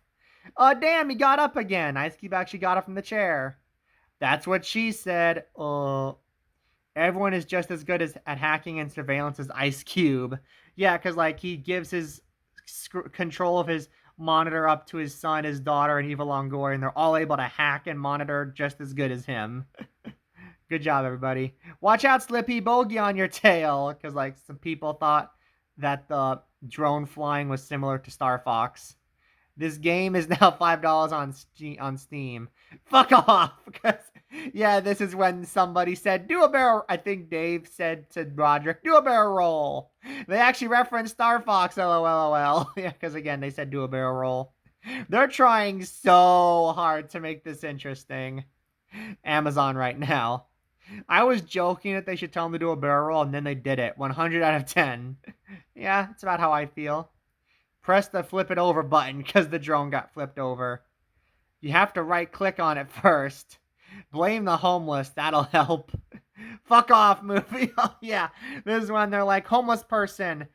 S1: Oh, damn, he got up again. Ice Cube actually got up from the chair. That's what she said. Everyone is just as good at hacking and surveillance as Ice Cube. Yeah, because, like, he gives his control of his monitor up to his son, his daughter, and Eva Longoria, and they're all able to hack and monitor just as good as him. Good job, everybody. Watch out, Slippy, bogey on your tail. Because, like, some people thought that the drone flying was similar to Star Fox. This game is now $5 on Steam. Fuck off. Because, yeah, this is when somebody said, do a barrel... I think Dave said to Roderick, do a barrel roll. They actually referenced Star Fox, LOL. Yeah, because, again, they said do a barrel roll. They're trying so hard to make this interesting. Amazon right now. I was joking that they should tell them to do a barrel roll, and then they did it. 100 out of 10. Yeah, it's about how I feel. Press the flip it over button because the drone got flipped over. You have to right click on it first. Blame the homeless. That'll help. Fuck off, movie. Oh, yeah. This is when they're like, homeless person.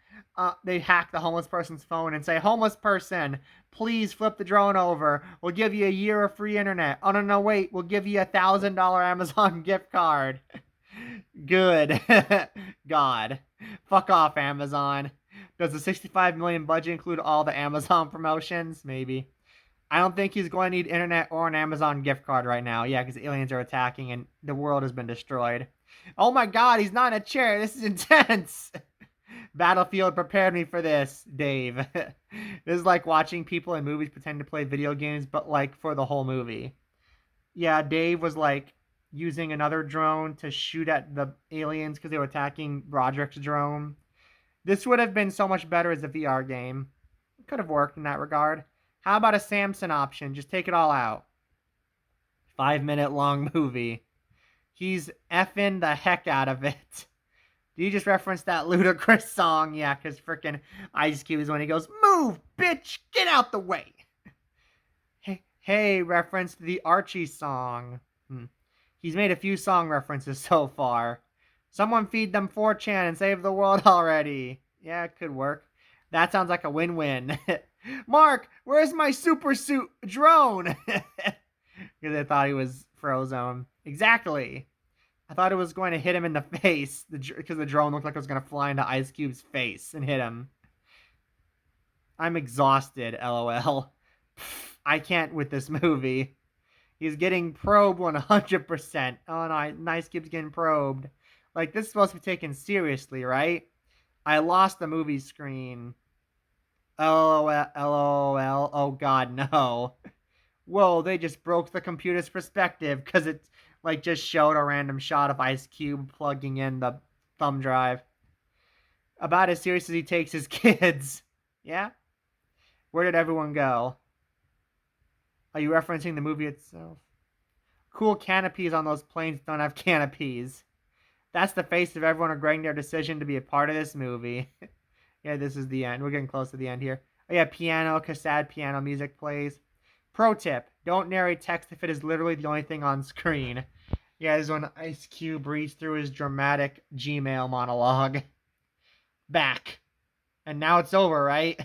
S1: They hack the homeless person's phone and say, homeless person, please flip the drone over. We'll give you a year of free internet. Oh, no, wait. We'll give you $1,000 Amazon gift card. Good. God. Fuck off, Amazon. Does the 65 million budget include all the Amazon promotions? Maybe. I don't think he's going to need internet or an Amazon gift card right now. Yeah, because aliens are attacking and the world has been destroyed. Oh my god, he's not in a chair. This is intense. Battlefield prepared me for this, Dave. This is like watching people in movies pretend to play video games, but like for the whole movie. Yeah, Dave was like using another drone to shoot at the aliens because they were attacking Roderick's drone. This would have been so much better as a VR game. It could have worked in that regard. How about a Samson option? Just take it all out. 5-minute long movie. He's effing the heck out of it. Do you just reference that Ludacris song? Yeah, because freaking Ice Cube is when he goes, move, bitch, get out the way. Hey, reference to the Archie song. He's made a few song references so far. Someone feed them 4chan and save the world already. Yeah, it could work. That sounds like a win-win. Mark, where's my super suit drone? Because I thought he was Frozone. Exactly. I thought it was going to hit him in the face because the drone looked like it was going to fly into Ice Cube's face and hit him. I'm exhausted, LOL. I can't with this movie. He's getting probed 100%. Oh no, Ice Cube's getting probed. Like, this is supposed to be taken seriously, right? I lost the movie screen. LOL, LOL, oh god, no. Whoa, they just broke the computer's perspective because it, like, just showed a random shot of Ice Cube plugging in the thumb drive. About as serious as he takes his kids. Yeah? Where did everyone go? Are you referencing the movie itself? Cool canopies on those planes don't have canopies. That's the face of everyone regretting their decision to be a part of this movie. Yeah, this is the end. We're getting close to the end here. Oh yeah, piano, sad piano music plays. Pro tip, don't narrate text if it is literally the only thing on screen. Yeah, this is when Ice Cube reads through his dramatic Gmail monologue. Back. And now it's over, right?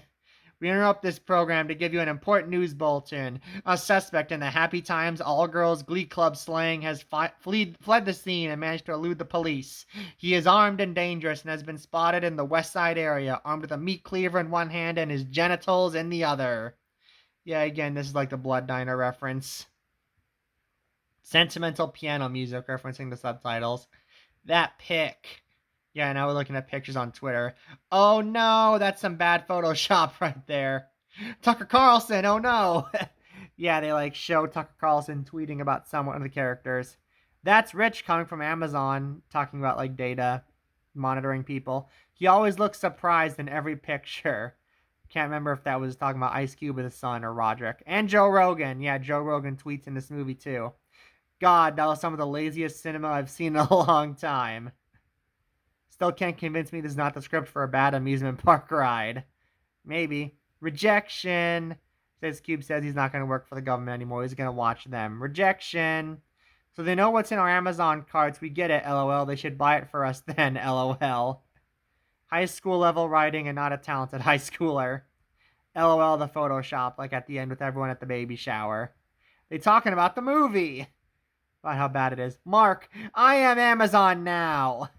S1: We interrupt this program to give you an important news bulletin. A suspect in the Happy Times all-girls glee club slaying has fled the scene and managed to elude the police. He is armed and dangerous and has been spotted in the West Side area, armed with a meat cleaver in one hand and his genitals in the other. Yeah, again, this is like the Blood Diner reference. Sentimental piano music referencing the subtitles. That pic. Yeah, now we're looking at pictures on Twitter. Oh no, that's some bad Photoshop right there. Tucker Carlson, oh no. Yeah, they like show Tucker Carlson tweeting about some of the characters. That's Rich coming from Amazon, talking about like data, monitoring people. He always looks surprised in every picture. Can't remember if that was talking about Ice Cube with his son or Roderick. And Joe Rogan. Yeah, Joe Rogan tweets in this movie too. God, that was some of the laziest cinema I've seen in a long time. Still can't convince me this is not the script for a bad amusement park ride. Maybe. Rejection. Says Cube says he's not going to work for the government anymore. He's going to watch them. Rejection. So they know what's in our Amazon carts. We get it, LOL. They should buy it for us then, LOL. High school level writing and not a talented high schooler. LOL the Photoshop, like at the end with everyone at the baby shower. They talking about the movie. About how bad it is. Mark, I am Amazon now.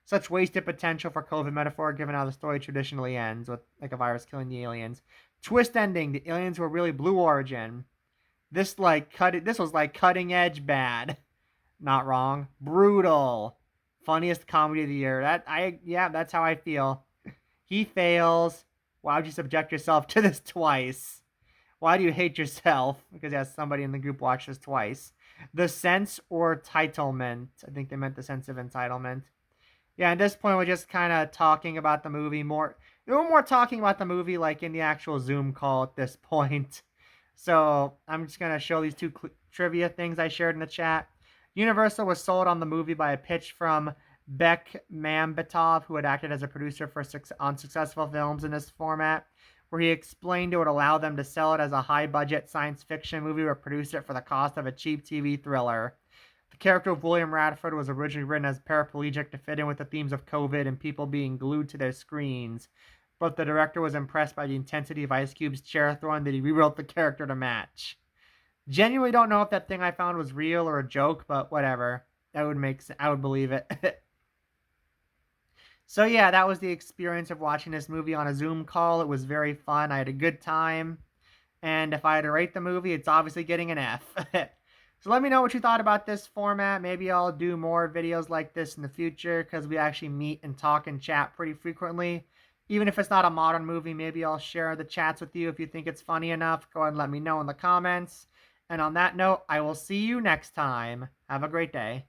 S1: Such wasted potential for COVID metaphor given how the story traditionally ends with like a virus killing the aliens. Twist ending, the aliens were really Blue Origin. This was like cutting edge bad. Not wrong. Brutal. Funniest comedy of the year. That's how I feel. He fails. Why would you subject yourself to this twice? Why do you hate yourself? Because yeah, somebody in the group watched this twice. The sense or entitlement. I think they meant the sense of entitlement. Yeah, at this point, we're just kind of talking about the movie more. We're more talking about the movie like in the actual Zoom call at this point. So I'm just going to show these two trivia things I shared in the chat. Universal was sold on the movie by a pitch from Beck Mambetov, who had acted as a producer for unsuccessful films in this format. where he explained it would allow them to sell it as a high-budget science fiction movie or produce it for the cost of a cheap TV thriller. The character of William Radford was originally written as paraplegic to fit in with the themes of COVID and people being glued to their screens, but the director was impressed by the intensity of Ice Cube's chair throwing that he rewrote the character to match. Genuinely don't know if that thing I found was real or a joke, but whatever. That would make sense. I would believe it. So yeah, that was the experience of watching this movie on a Zoom call. It was very fun. I had a good time. And if I had to rate the movie, it's obviously getting an F. So let me know what you thought about this format. Maybe I'll do more videos like this in the future because we actually meet and talk and chat pretty frequently. Even if it's not a modern movie, maybe I'll share the chats with you if you think it's funny enough. Go ahead and let me know in the comments. And on that note, I will see you next time. Have a great day.